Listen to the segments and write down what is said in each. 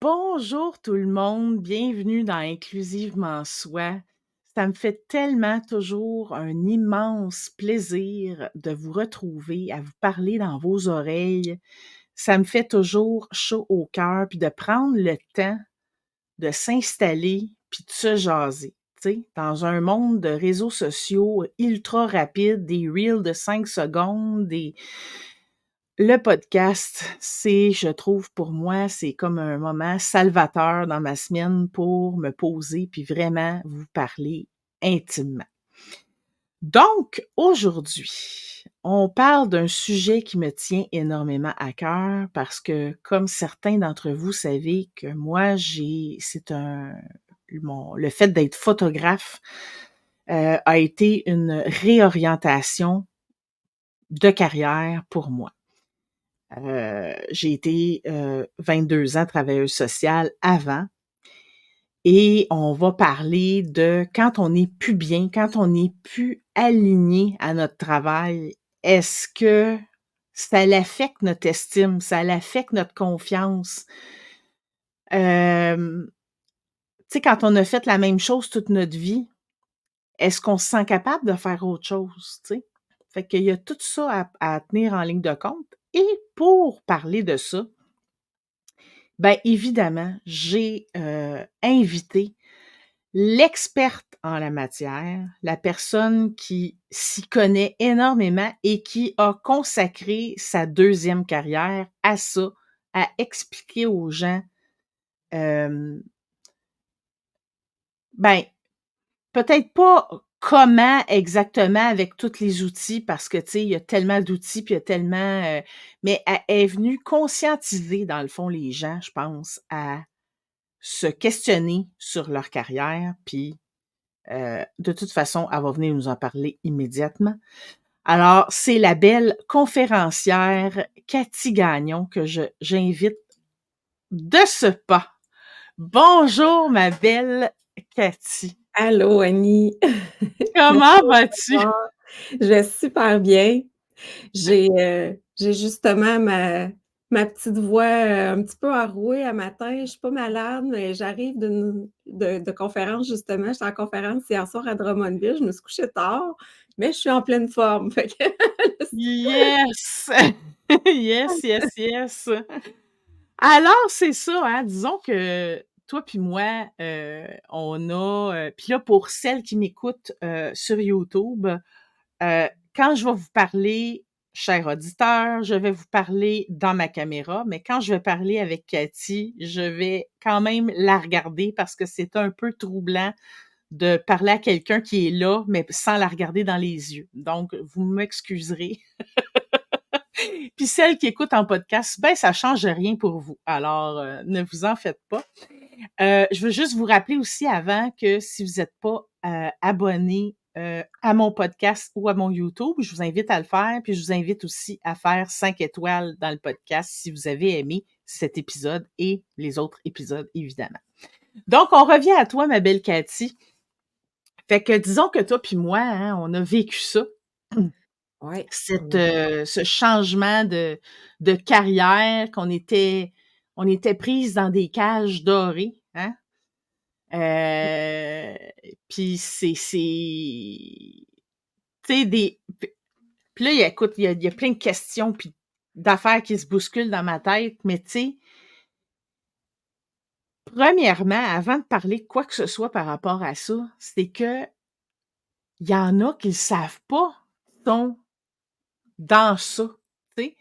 Bonjour tout le monde, bienvenue dans Inclusivement Soi. Ça me fait tellement toujours un immense plaisir de vous retrouver, à vous parler dans vos oreilles. Ça me fait toujours chaud au cœur, puis de prendre le temps de s'installer, puis de se jaser. Tu sais, dans un monde de réseaux sociaux ultra rapides, des reels de 5 secondes, le podcast, je trouve pour moi, c'est comme un moment salvateur dans ma semaine pour me poser puis vraiment vous parler intimement. Donc, aujourd'hui, on parle d'un sujet qui me tient énormément à cœur parce que, comme certains d'entre vous savez que moi, le fait d'être photographe a été une réorientation de carrière pour moi. J'ai été 22 ans travailleuse sociale avant et on va parler de quand on n'est plus bien, quand on n'est plus aligné à notre travail, est-ce que ça l'affecte notre estime, ça l'affecte notre confiance? Tu sais, quand on a fait la même chose toute notre vie, est-ce qu'on se sent capable de faire autre chose, tu sais? Fait qu'il y a tout ça à tenir en ligne de compte et pour parler de ça, ben, évidemment, j'ai, invité l'experte en la matière, la personne qui s'y connaît énormément et qui a consacré sa deuxième carrière à ça, à expliquer aux gens, hem, ben, peut-être pas comment exactement avec tous les outils parce que, tu sais, il y a tellement d'outils, puis il y a tellement, mais elle est venue conscientiser, dans le fond, les gens, je pense, à se questionner sur leur carrière, puis de toute façon, elle va venir nous en parler immédiatement. Alors, c'est la belle conférencière Cathy Gagnon que j'invite de ce pas. Bonjour, ma belle Cathy. Allô Annie, merci Comment de me vas-tu? recevoir. Je vais super bien. J'ai justement ma petite voix, un petit peu enrouée à matin. Je suis pas malade, mais j'arrive de conférence justement. J'étais en conférence hier soir à Drummondville. Je me suis couchée tard, mais je suis en pleine forme. Fait que Yes! Yes, yes, yes. Alors, c'est ça, hein, disons que toi puis moi, on a, puis là, pour celles qui m'écoutent, sur YouTube, quand je vais vous parler, chers auditeurs, je vais vous parler dans ma caméra, mais quand je vais parler avec Cathy, je vais quand même la regarder parce que c'est un peu troublant de parler à quelqu'un qui est là, mais sans la regarder dans les yeux. Donc, vous m'excuserez. Puis celles qui écoutent en podcast, ben ça change rien pour vous. Alors, ne vous en faites pas. Je veux juste vous rappeler aussi avant que si vous n'êtes pas abonné à mon podcast ou à mon YouTube, je vous invite à le faire. Puis je vous invite aussi à faire 5 étoiles dans le podcast si vous avez aimé cet épisode et les autres épisodes, évidemment. Donc, on revient à toi, ma belle Cathy. Fait que disons que toi puis moi, hein, on a vécu ça. ouais, Ce changement de carrière, on était prises dans des cages dorées, hein? Heu, puis tu sais, puis là, écoute, il y a plein de questions puis d'affaires qui se bousculent dans ma tête, mais tu sais, premièrement, avant de parler de quoi que ce soit par rapport à ça, c'est que il y en a qui le savent pas, qu'ils sont dans ça, tu sais?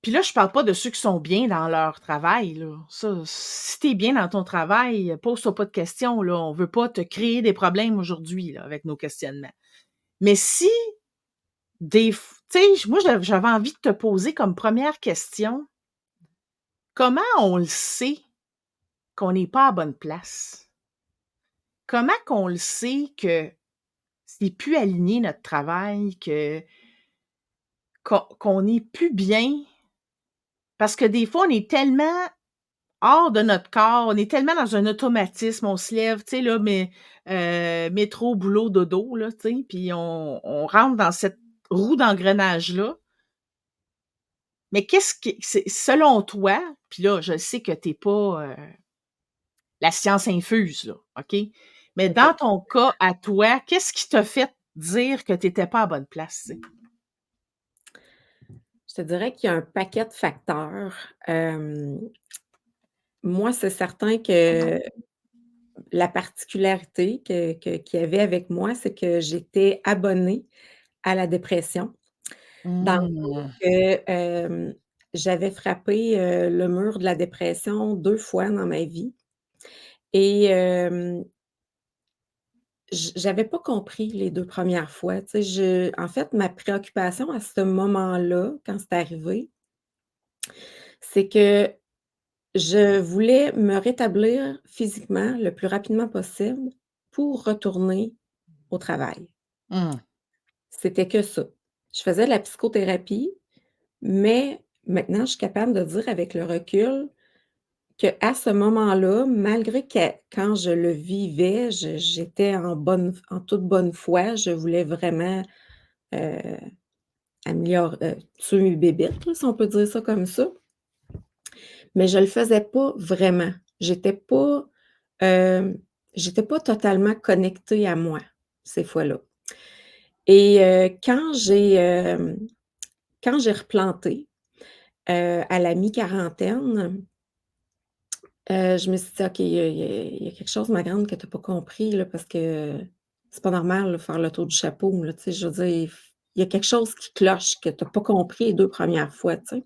Puis là, je parle pas de ceux qui sont bien dans leur travail, là. Ça, si tu es bien dans ton travail, pose-toi pas de questions, là. On veut pas te créer des problèmes aujourd'hui, là, avec nos questionnements. Mais si tu sais, moi, j'avais envie de te poser comme première question, comment on le sait qu'on n'est pas à bonne place? Comment qu'on le sait que c'est plus aligné notre travail, qu'on n'est plus bien? Parce que des fois, on est tellement hors de notre corps, on est tellement dans un automatisme, on se lève, tu sais, là, mais métro, boulot, dodo, là, tu sais, puis on rentre dans cette roue d'engrenage-là. mais qu'est-ce qui c'est selon toi, puis là, je sais que tu es pas, la science infuse, là, OK? Mais dans OK. ton cas à toi, qu'est-ce qui t'a fait dire que tu étais pas à bonne place, tu sais? Je te dirais qu'il y a un paquet de facteurs. Moi, c'est certain que la particularité qu'il y avait avec moi, c'est que j'étais abonnée à la dépression, dans le sens Mmh. que, j'avais frappé, le mur de la dépression 2 fois dans ma vie et j'avais pas compris les 2 premières fois, tu sais, en fait, ma préoccupation à ce moment-là, quand c'est arrivé, c'est que je voulais me rétablir physiquement le plus rapidement possible pour retourner au travail. Mmh. C'était que ça. Je faisais de la psychothérapie, mais maintenant je suis capable de dire avec le recul qu'à ce moment-là, malgré que quand je le vivais, j'étais en toute bonne foi, je voulais vraiment, heu, tuer mes bébites là, si on peut dire ça comme ça, mais je le faisais pas vraiment. Hem, j'étais pas totalement connectée à moi, ces fois-là et quand j'ai replanté, à la mi-quarantaine, je me suis dit: «OK, il y a quelque chose, ma grande, que tu as pas compris, là, parce que c'est pas normal, là, faire le tour du chapeau, là». Tu sais, je veux dire, il y a quelque chose qui cloche que tu as pas compris les 2 premières fois, tu sais?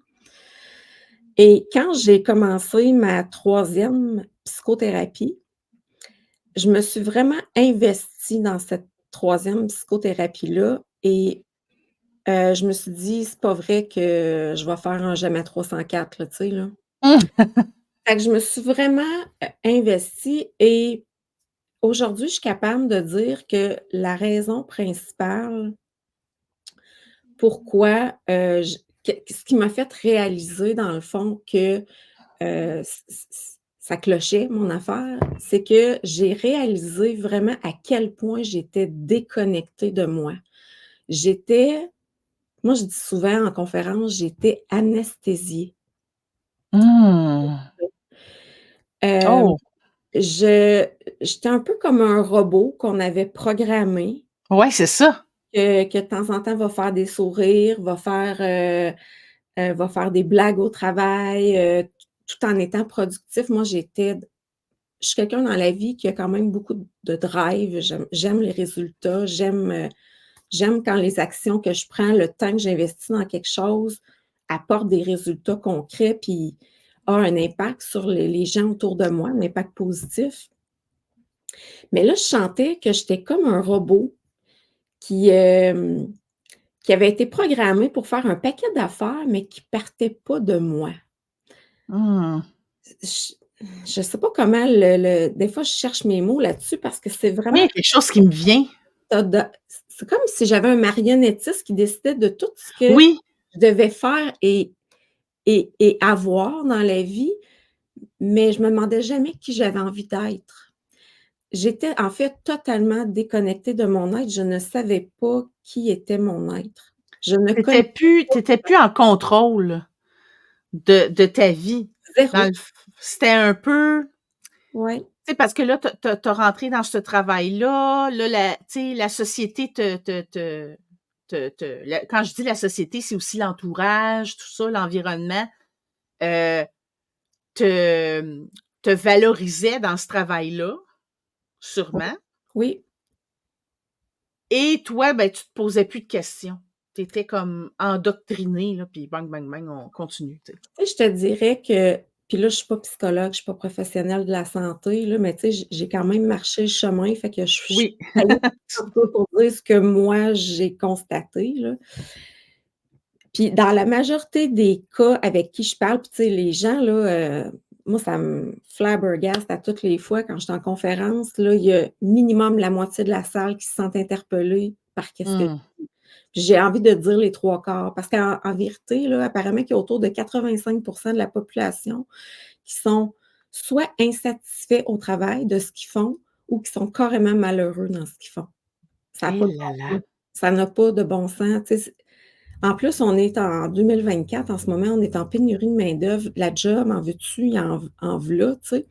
Et quand j'ai commencé ma troisième psychothérapie, je me suis vraiment investie dans cette troisième psychothérapie-là et je me suis dit: «C'est pas vrai que je vais faire un jamais 304 là», tu sais, là? Fait que je me suis vraiment, investie et aujourd'hui, je suis capable de dire que la raison principale pourquoi, j que ce qui m'a fait réaliser dans le fond que, ça clochait mon affaire, c'est que j'ai réalisé vraiment à quel point j'étais déconnectée de moi. J'étais Moi je dis souvent en conférence, j'étais anesthésiée. Mmh. Hem, Oh! je J'étais un peu comme un robot qu'on avait programmé, Ouais, c'est ça. que de temps en temps va faire des sourires, va faire des blagues au travail, tout en étant productif. Moi, je suis quelqu'un dans la vie qui a quand même beaucoup de drive. J'aime les résultats, j'aime quand les actions que je prends, le temps que j'investis dans quelque chose apporte des résultats concrets puis a un impact sur les gens autour de moi, un impact positif. Mais là, je sentais que j'étais comme un robot qui, qui avait été programmé pour faire un paquet d'affaires, mais qui partait pas de moi. Mmh. Je je sais pas comment le des fois, je cherche mes mots là-dessus parce que c'est Moi, il y vraiment a quelque chose qui me vient. ça da c'est comme si j'avais un marionnettiste qui décidait de tout ce que Oui, je devais faire et avoir dans la vie, mais je me demandais jamais qui j'avais envie d'être. J'étais en fait totalement déconnectée de mon être, je ne savais pas qui était mon être. Je ne connais tu étais plus en contrôle de ta vie. Dans le 0. f C'était un peu Ouais, tu sais, parce que là, tu as rentré dans ce travail-là, là, tu sais, la société te quand je dis la société, c'est aussi l'entourage, tout ça, l'environnement, heu, te, te valorisait dans ce travail-là, ouais, sûrement. oui. Et toi, ben, tu te posais plus de questions. Tu étais comme endoctriné, là, puis bang, bang, bang, on continue, tu sais. Tu sais, je te dirais que puis là, je suis pas psychologue, je suis pas professionnelle de la santé, là, mais tu sais, j'ai quand même marché le chemin, fait que je suis Oui. taillée un peu pour dire ce que moi j'ai constaté, là. Puis dans la majorité des cas avec qui je parle, puis tu sais, les gens là, moi ça me flabbergaste à toutes les fois quand je suis en conférence, là, il y a minimum la moitié de la salle qui se sentent interpellés par qu'est-ce que Mmh. j'ai envie de dire les 3/4 parce qu'en vérité, là, apparemment qu'il y a autour de 85 de la population qui sont soit insatisfaits au travail de ce qu'ils font ou qui sont carrément malheureux dans ce qu'ils font. Ça a Eh pas de là bon là! sens. Ça n'a pas de bon sens, tu sais, En plus, on est en 2024, en ce moment, on est en pénurie de main-d'œuvre. La job, en veux-tu, en v'là, tu sais?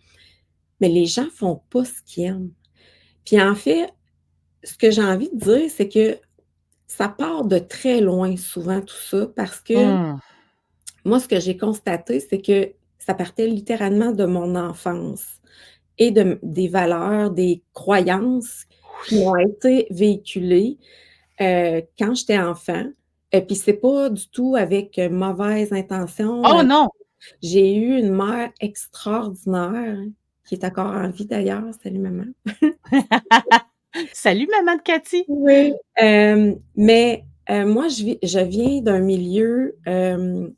Mais les gens font pas ce qu'ils aiment. Puis en fait, ce que j'ai envie de dire, c'est que ça part de très loin souvent tout ça parce que Mmh. moi, ce que j'ai constaté, c'est que ça partait littéralement de mon enfance et des valeurs, des croyances qui Oui. m'ont été véhiculées, quand j'étais enfant. Et puis c'est pas du tout avec, mauvaise intention, Oh non! j'ai eu une mère extraordinaire, qui est encore en vie d'ailleurs. Salut maman. Salut maman de Cathy. Oui, mais moi je viens d'un milieu, je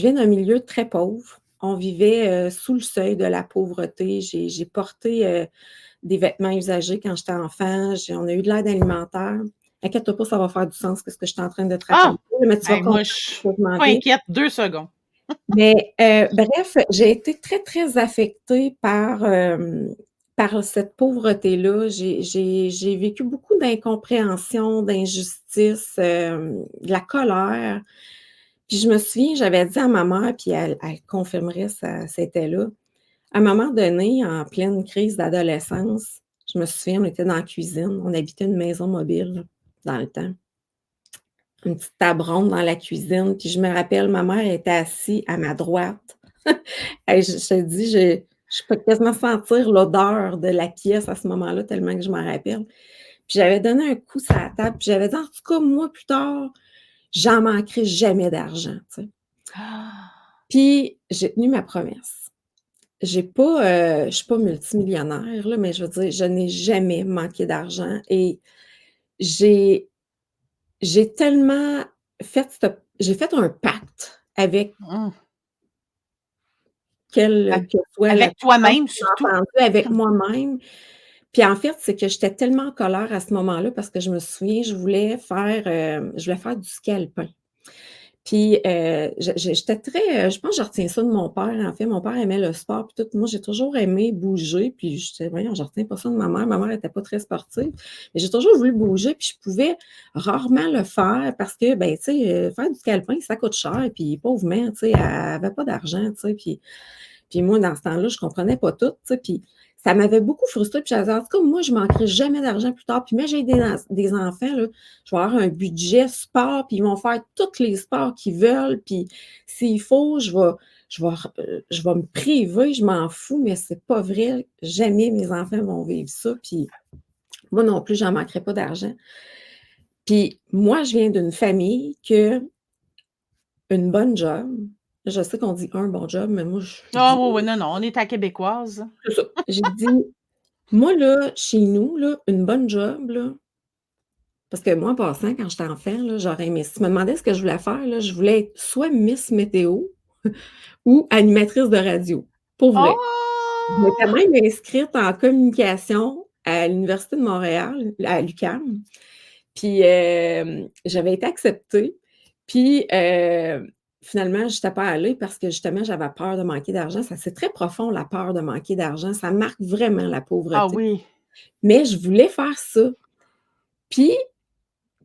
viens d'un milieu très pauvre. On vivait, sous le seuil de la pauvreté. J'ai porté, des vêtements usagés quand j'étais enfant. On a eu de l'aide alimentaire. Inquiète-toi pas, ça va faire du sens ce que je suis en train de te Ah! raconter, mais tu vas Hey, moi, comprendre je où suis je m'en pas vais. inquiète 2 secondes. Mais, bref, j'ai été très, très affectée par cette pauvreté-là. J'ai vécu beaucoup d'incompréhension, d'injustice, de la colère. Puis je me souviens, j'avais dit à ma mère, puis elle confirmerait, ça c'était là. À un moment donné, en pleine crise d'adolescence, je me souviens, on était dans la cuisine, on habitait une maison mobile, là, dans le temps. Une petite table ronde dans la cuisine, puis je me rappelle, ma mère était assise à ma droite. Hey, je te dis, je peux quasiment sentir l'odeur de la pièce à ce moment-là, tellement que je m'en rappelle. Puis j'avais donné un coup sur la table, puis j'avais dit: «En tout cas, moi, plus tard, j'en manquerai jamais d'argent», tu sais? Ah! Puis j'ai tenu ma promesse. J'ai pas, je suis pas multimillionnaire, là, mais je veux dire, je n'ai jamais manqué d'argent et j'ai j'ai tellement j'ai fait un pacte avec Mmh. quelle que soit la Avec personne toi-même qui m'a surtout. entendue, avec moi-même. Puis en fait, c'est que j'étais tellement en colère à ce moment-là parce que je me souviens, je voulais faire du ski alpin. Puis, j'étais très, je pense que je retiens ça de mon père, en fait. Mon père aimait le sport puis tout. Moi, j'ai toujours aimé bouger, puis j'étais: «Voyons, je retiens pas ça de ma mère». Ma mère était pas très sportive, mais j'ai toujours voulu bouger, puis je pouvais rarement le faire parce que, ben, tu sais, faire du ski alpin, ça coûte cher, puis pauvre mère, tu sais, elle avait pas d'argent, tu sais, puis moi, dans ce temps-là, je comprenais pas tout, tu sais, puis ça m'avait beaucoup frustrée, puis j'avais dit: «En tout cas, moi, je manquerai jamais d'argent plus tard, puis mais j'ai des enfants, là, je vais avoir un budget sport, puis ils vont faire tous les sports qu'ils veulent, puis s'il faut, je vais me priver, je m'en fous, mais c'est pas vrai, jamais mes enfants vont vivre ça, puis moi non plus, j'en manquerai pas d'argent». Puis moi, je viens d'une famille que une bonne job, je sais qu'on dit un bon job, mais moi, je Ah dis oui, oui, non, non, on est à québécoise. c'est ça. J'ai dit: «Moi, là, chez nous, là, une bonne job, là», parce que moi, en passant, quand j'étais enfant, là, j'aurais aimé si tu me demandais ce que je voulais faire, là, je voulais être soit Miss Météo ou animatrice de radio, pour vrai. Je m'étais Oh! même inscrite en communication à l'Université de Montréal, à l'UQAM, puis, j'avais été acceptée, puis, finalement, j'étais pas allée parce que justement, j'avais peur de manquer d'argent. Ça, c'est très profond, la peur de manquer d'argent. Ça marque vraiment la Ah pauvreté. oui. Mais je voulais faire ça. Puis,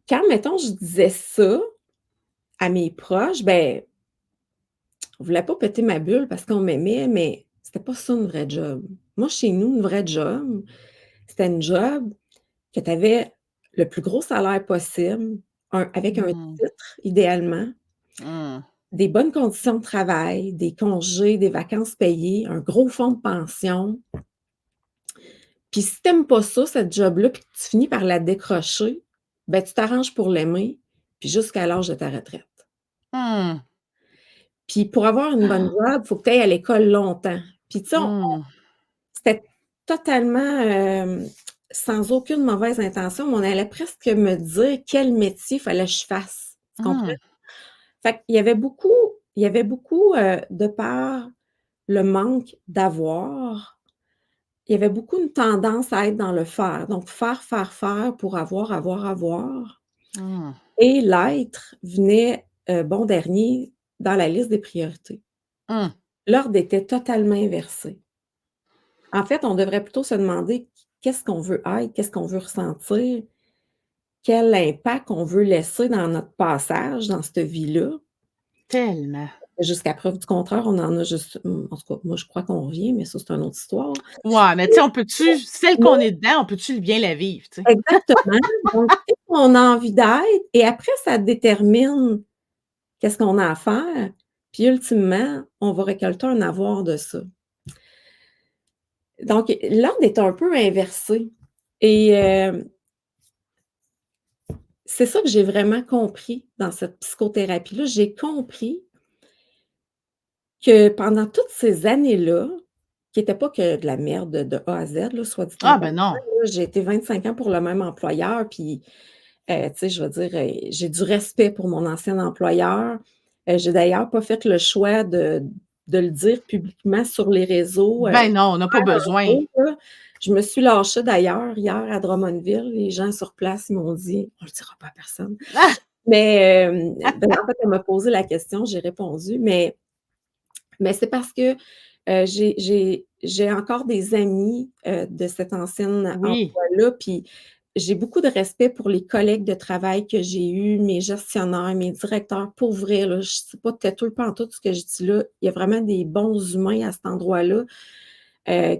quand, mettons, je disais ça à mes proches, ben, on voulait pas péter ma bulle parce qu'on m'aimait, mais c'était pas ça une vraie job. Moi, chez nous, une vraie job, c'était une job que tu avais le plus gros salaire possible, avec un Mmh. titre idéalement, Mmh. des bonnes conditions de travail, des congés, des vacances payées, un gros fonds de pension. Puis si tu aimes pas ça, cette job-là, puis que tu finis par la décrocher, ben, tu t'arranges pour l'aimer, puis jusqu'à l'âge de ta retraite. Mmh. Puis pour avoir une bonne job, il faut que tu ailles à l'école longtemps. Puis tu sais, Mmh. c'était totalement, sans aucune mauvaise intention, mais on allait presque me dire quel métier fallait que je fasse. Tu comprends? Mmh. Fait qu'il y avait beaucoup, de par le manque d'avoir, il y avait beaucoup une tendance à être dans le faire. Donc faire, faire, faire pour avoir, avoir, avoir Mmh. et l'être venait, bon dernier dans la liste des priorités. Mmh. L'ordre était totalement inversé. En fait, on devrait plutôt se demander qu'est-ce qu'on veut être, qu'est-ce qu'on veut ressentir quel impact on veut laisser dans notre passage, dans cette vie-là. Tellement. Jusqu'à preuve du contraire, on en a juste en tout cas, moi, je crois qu'on revient, mais ça, c'est une autre histoire. Ouais, mais tu sais, on peut-tu celle Mais qu'on est dedans, on peut-tu bien la vivre, tu sais? exactement, donc qui on a envie d'être et après ça détermine qu'est-ce qu'on a à faire, puis ultimement, on va récolter un avoir de ça. Donc l'ordre est un peu inversé et c'est ça que j'ai vraiment compris dans cette psychothérapie-là. J'ai compris que pendant toutes ces années-là, qui étaient pas que de la merde de A à Z, là, soit dit en Ah passant, ben non. là, j'ai été 25 ans pour le même employeur, puis, tu sais, je veux dire, j'ai du respect pour mon ancien employeur. J'ai d'ailleurs pas fait le choix de le dire publiquement sur les réseaux, Ben non, on n'a pas besoin. là. Je me suis lâchée d'ailleurs hier à Drummondville. Les gens sur place, ils m'ont dit: «On le dira pas à personne». Ah! Mais, ben, en fait, elle m'a posé la question, j'ai répondu, mais c'est parce que, j'ai encore des amis, de cet ancien Oui, emploi-là, puis j'ai beaucoup de respect pour les collègues de travail que j'ai eus, mes gestionnaires, mes directeurs. Pour vrai, là, je c'est pas têteux pantoute ce que je dis là. Il y a vraiment des bons humains à cet endroit-là,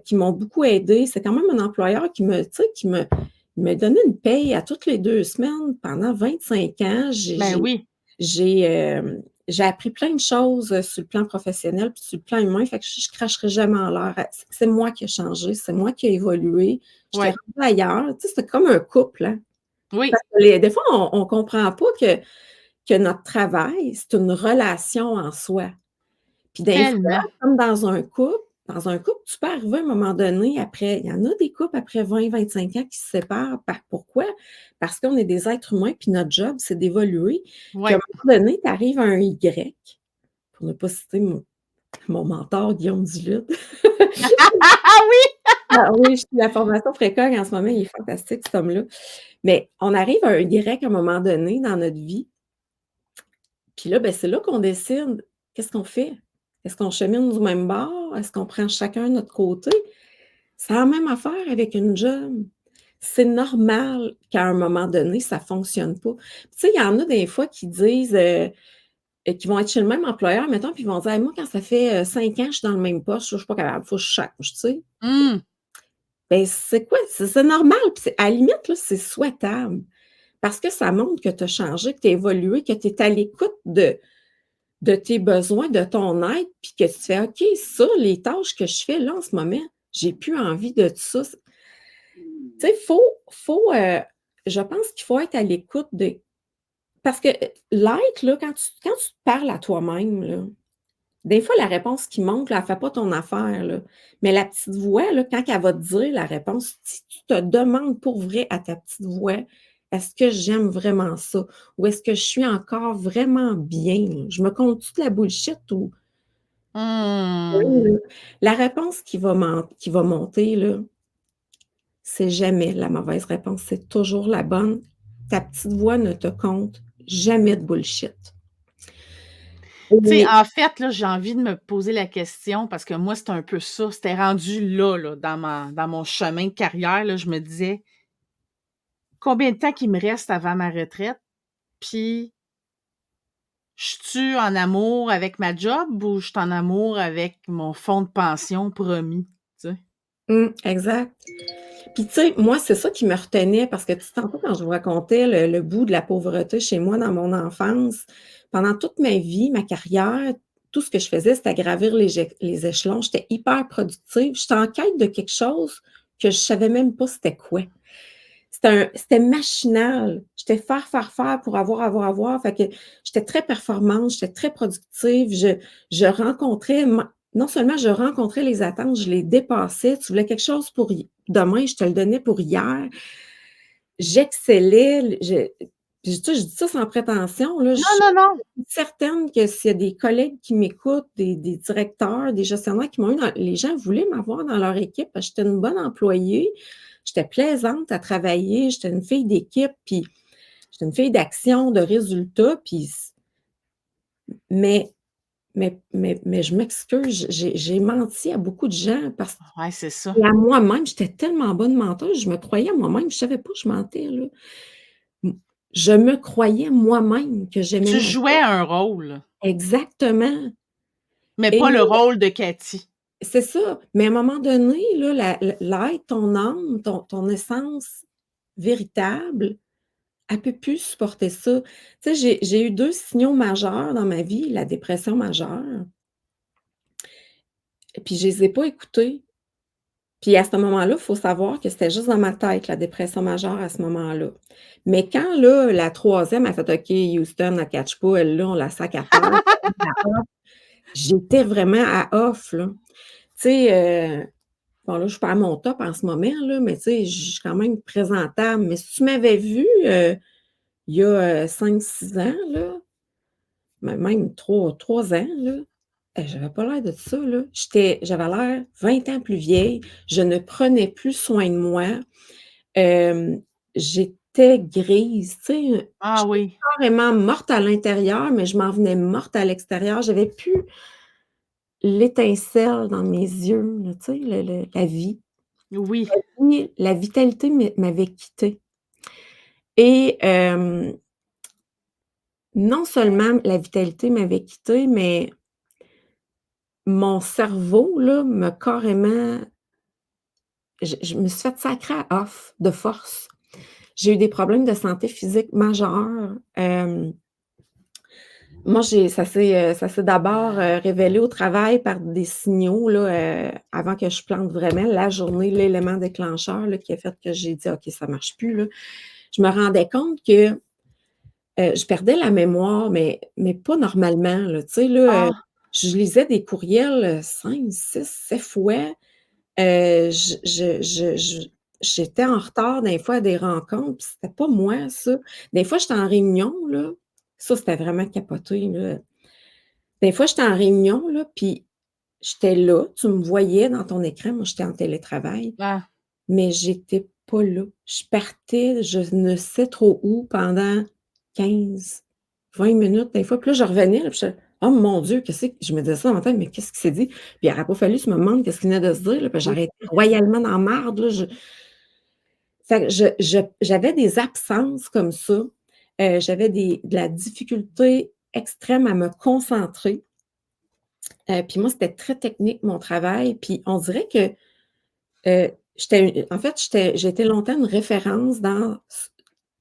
qui m'ont beaucoup aidée. C'est quand même un employeur qui me tu sais, qui me donnait une paye à toutes les 2 semaines pendant 25 ans. ben oui, J'ai, j'ai appris plein de choses, sur le plan professionnel puis sur le plan humain, fait que je cracherai jamais en l'air. C'est moi qui ai changé, c'est moi qui ai évolué. J'étais ouais, rendue ailleurs. Tu sais, c'est comme un couple, hein. oui, Parce que les des fois, on comprend pas que notre travail, c'est une relation en soi. Puis des fois, tellement. comme dans un couple, tu peux arriver à un moment donné après il y en a des couples après 20-25 ans qui se séparent pourquoi? Parce qu'on est des êtres humains, puis notre job, c'est d'évoluer. Puis à un Ouais. moment donné, tu arrives à un Y, pour ne pas citer mon mentor Guillaume Duluth. Ah oui! Ah oui, je suis la formation Frécog en ce moment, il est fantastique cet homme-là. Mais on arrive à un Y à un moment donné dans notre vie, puis là, ben, c'est là qu'on décide qu'est-ce qu'on fait? Est-ce qu'on chemine du même bord? Est-ce qu'on prend chacun notre côté? C'est la même affaire avec une job. C'est normal qu'à un moment donné, ça fonctionne pas. Tu sais, il y en a des fois qui disent, qui vont être chez le même employeur, mettons, puis ils vont dire: «Hey, moi, quand ça fait, 5 ans que je suis dans le même poste, je suis pas capable, faut que je change», tu sais? Mmh. Ben, c'est quoi? C'est normal, puis c'est à la limite, là, c'est souhaitable parce que ça montre que tu as changé, que tu as évolué, que tu es à l'écoute de tes besoins, de ton être, puis que tu fais: «OK, ça, les tâches que je fais là, en ce moment, j'ai plus envie de ça». Tu sais, je pense qu'il faut être à l'écoute de parce que, l'être là, quand tu te parles à toi-même là, des fois la réponse qui monte là, elle fait pas ton affaire là, mais la petite voix là, quand elle va te dire la réponse, si tu te demandes pour vrai à ta petite voix: «Est-ce que j'aime vraiment ça? Ou est-ce que je suis encore vraiment bien? Je me compte-tu de la bullshit ou» Mmh. oui, là, la réponse qui va monter là, c'est jamais la mauvaise réponse, c'est toujours la bonne. Ta petite voix ne te conte jamais de bullshit. Tu sais, Et en fait, là, j'ai envie de me poser la question parce que moi, c'est un peu ça. C'était rendu là, dans mon chemin de carrière, là, je me disais: «Combien de temps qu'il me reste avant ma retraite? Puis, je suis en amour avec ma job ou je suis en amour avec mon fonds de pension promis?» Tu sais? exact. Puis tu sais, moi, c'est ça qui me retenait parce que tu sais, tantôt quand je vous racontais le bout de la pauvreté chez moi dans mon enfance, pendant toute ma vie, ma carrière, tout ce que je faisais, c'était gravir les échelons. J'étais hyper productive. J'étais en quête de quelque chose que je savais même pas c'était quoi. C'était machinal. J'étais faire pour avoir. Fait que j'étais très performante, j'étais très productive. Je rencontrais non seulement je rencontrais les attentes, je les dépassais. Tu voulais quelque chose pour demain, je te le donnais pour hier. J'excellais, puis tu sais, je dis ça sans prétention, là. Je Non, suis non, non. certaine que s'il y a des collègues qui m'écoutent, des directeurs, des gestionnaires qui m'ont eu les gens voulaient m'avoir dans leur équipe parce que j'étais une bonne employée. J'étais plaisante à travailler, j'étais une fille d'équipe, puis j'étais une fille d'action, de résultats, puis mais mais je m'excuse, j'ai menti à beaucoup de gens parce Ouais, c'est ça. et à moi-même, j'étais tellement bonne menteuse, je me croyais à moi-même, je savais pas que je mentais, là. je me croyais moi-même que j'aimais Tu mon jouais un rôle, exactement mais et pas le rôle de Cathy. c'est ça, mais à un moment donné, là, l'être, ton âme, ton essence véritable, elle peut plus supporter ça. Tu sais, j'ai eu 2 signaux majeurs dans ma vie, la dépression majeure, et puis je les ai pas écoutés. Puis à ce moment-là, il faut savoir que c'était juste dans ma tête, la dépression majeure à ce moment-là. Mais quand là, la troisième a fait: «OK, Houston, elle catch pas, elle là, on la sac à terre», j'étais vraiment à off, là. Tu sais, bon là, je suis pas à mon top en ce moment, là, mais tu sais, je suis quand même présentable. Mais si tu m'avais vue, il y a, 5-6 ans, là, même trois ans, là, j'avais pas l'air de ça, là. J'avais l'air 20 ans plus vieille, je ne prenais plus soin de moi, hem, j'étais grise, tu sais, Ah j'étais oui, carrément morte à l'intérieur, mais je m'en venais morte à l'extérieur. J'avais plus l'étincelle dans mes yeux, là, tu sais, la vie. oui. Oui, la vitalité m'avait quittée et non seulement la vitalité m'avait quittée, mais mon cerveau, là, m'a carrément je me suis fait sacrer à off de force. J'ai eu des problèmes de santé physique majeurs. Moi, ça s'est d'abord, révélé au travail par des signaux là, avant que je plante vraiment la journée, l'élément déclencheur là, qui a fait que j'ai dit: «OK, ça marche plus là». Je me rendais compte que, je perdais la mémoire, mais pas normalement là. Tu sais là, Ah, je lisais des courriels, 5, 6, 7 fois. Je j'étais en retard des fois à des rencontres, puis c'était pas moi ça. Des fois, j'étais en réunion là, ça c'était vraiment capoté là. Des fois, j'étais en réunion là, puis j'étais là, tu me voyais dans ton écran, moi j'étais en télétravail, ah, mais j'étais pas là. Je partais je ne sais trop où pendant 15-20 minutes des fois, puis là je revenais là, puis j'étais: «Oh mon Dieu, qu'est-ce que» je me disais ça dans ma tête: «Mais qu'est-ce qui s'est dit?» Puis il aurait pas fallu que tu me demandes qu'est-ce qu'il venait de se dire là, puis oui. j'aurais été royalement dans la marde là, fait que j'avais des absences comme ça, j'avais de la difficulté extrême à me concentrer, puis moi, c'était très technique mon travail, puis on dirait que, j'ai été longtemps une référence dans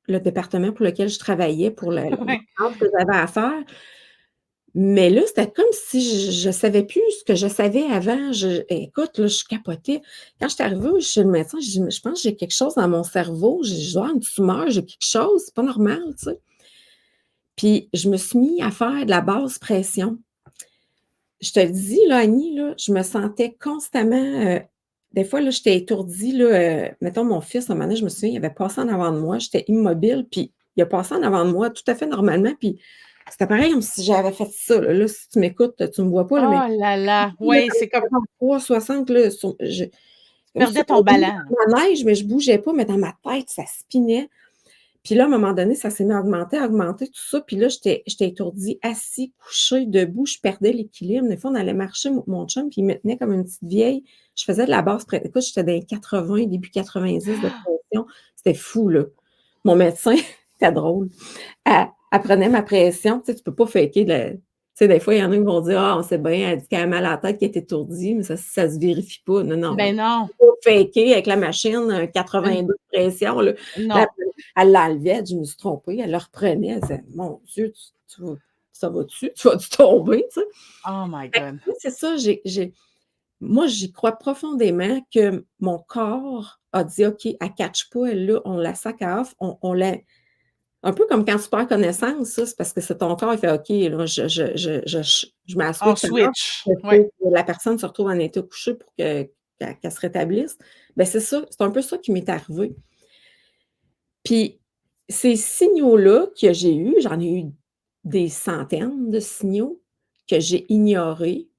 le département pour lequel je travaillais, pour le Ouais. tâche que j'avais à faire. Mais là, c'était comme si je savais plus ce que je savais avant. Écoute, là, je capotais. Quand j'étais arrivée chez le médecin, j'ai dit: «Mais je pense que j'ai quelque chose dans mon cerveau, je dois avoir une tumeur, j'ai quelque chose, c'est pas normal», tu sais? Puis je me suis mis à faire de la basse pression. Je te le dis là, Annie, là, je me sentais constamment, des fois là, j'étais étourdie là, mettons mon fils, à un moment donné, je me souviens, il avait passé en avant de moi, j'étais immobile, puis il a passé en avant de moi tout à fait normalement, puis c'était pareil comme si j'avais fait ça, là. Là, si tu m'écoutes, tu me vois pas là, mais Oh là là, là, ouais, c'est comme comme 360 là, tu comme si perdais ton j'avais mis ballon. dans la neige, mais je bougeais pas, mais dans ma tête, ça spinait. Puis là, à un moment donné, ça s'est mis à augmenter, tout ça. Puis là, j'étais étourdie, assis, couchée, debout, je perdais l'équilibre. Des fois, on allait marcher, mon chum, puis il me tenait comme une petite vieille. Je faisais de la basse pré écoute, j'étais dans les 80, début 90 de pression. C'était fou, là. Mon médecin, c'était drôle. Elle prenait ma pression. Tu sais, tu peux pas faker de la tu sais, des fois, il y en a qui vont dire: «Ah, on sait bien, elle dit qu'elle a mal à la tête, qu'elle est étourdie», mais ça se vérifie pas. Non, non, Ben non, tu peux pas faker avec la machine, n 82 de pression, là. Là, non. elle l'enlevait, elle dit: «Je me suis trompée», elle le reprenait, elle disait: «Mon Dieu, tu vas ça va-tu? Tu vas-tu tomber?» Tu sais? Oh my Fait que God. oui, c'est ça, moi, j'y crois profondément que mon corps a dit: «OK, elle catch pas, elle là, on la sac à off, on la» un peu comme quand tu perds connaissance, ça, c'est parce que c'est ton corps, il fait: «OK, là, je mets la On switch off, switch, il ouais. faut que la personne se retrouve en état couché pour qu'elle se rétablisse». Ben, c'est ça, c'est un peu ça qui m'est arrivé. Puis ces signaux-là que j'ai eus, j'en ai eu des centaines de signaux que j'ai ignorés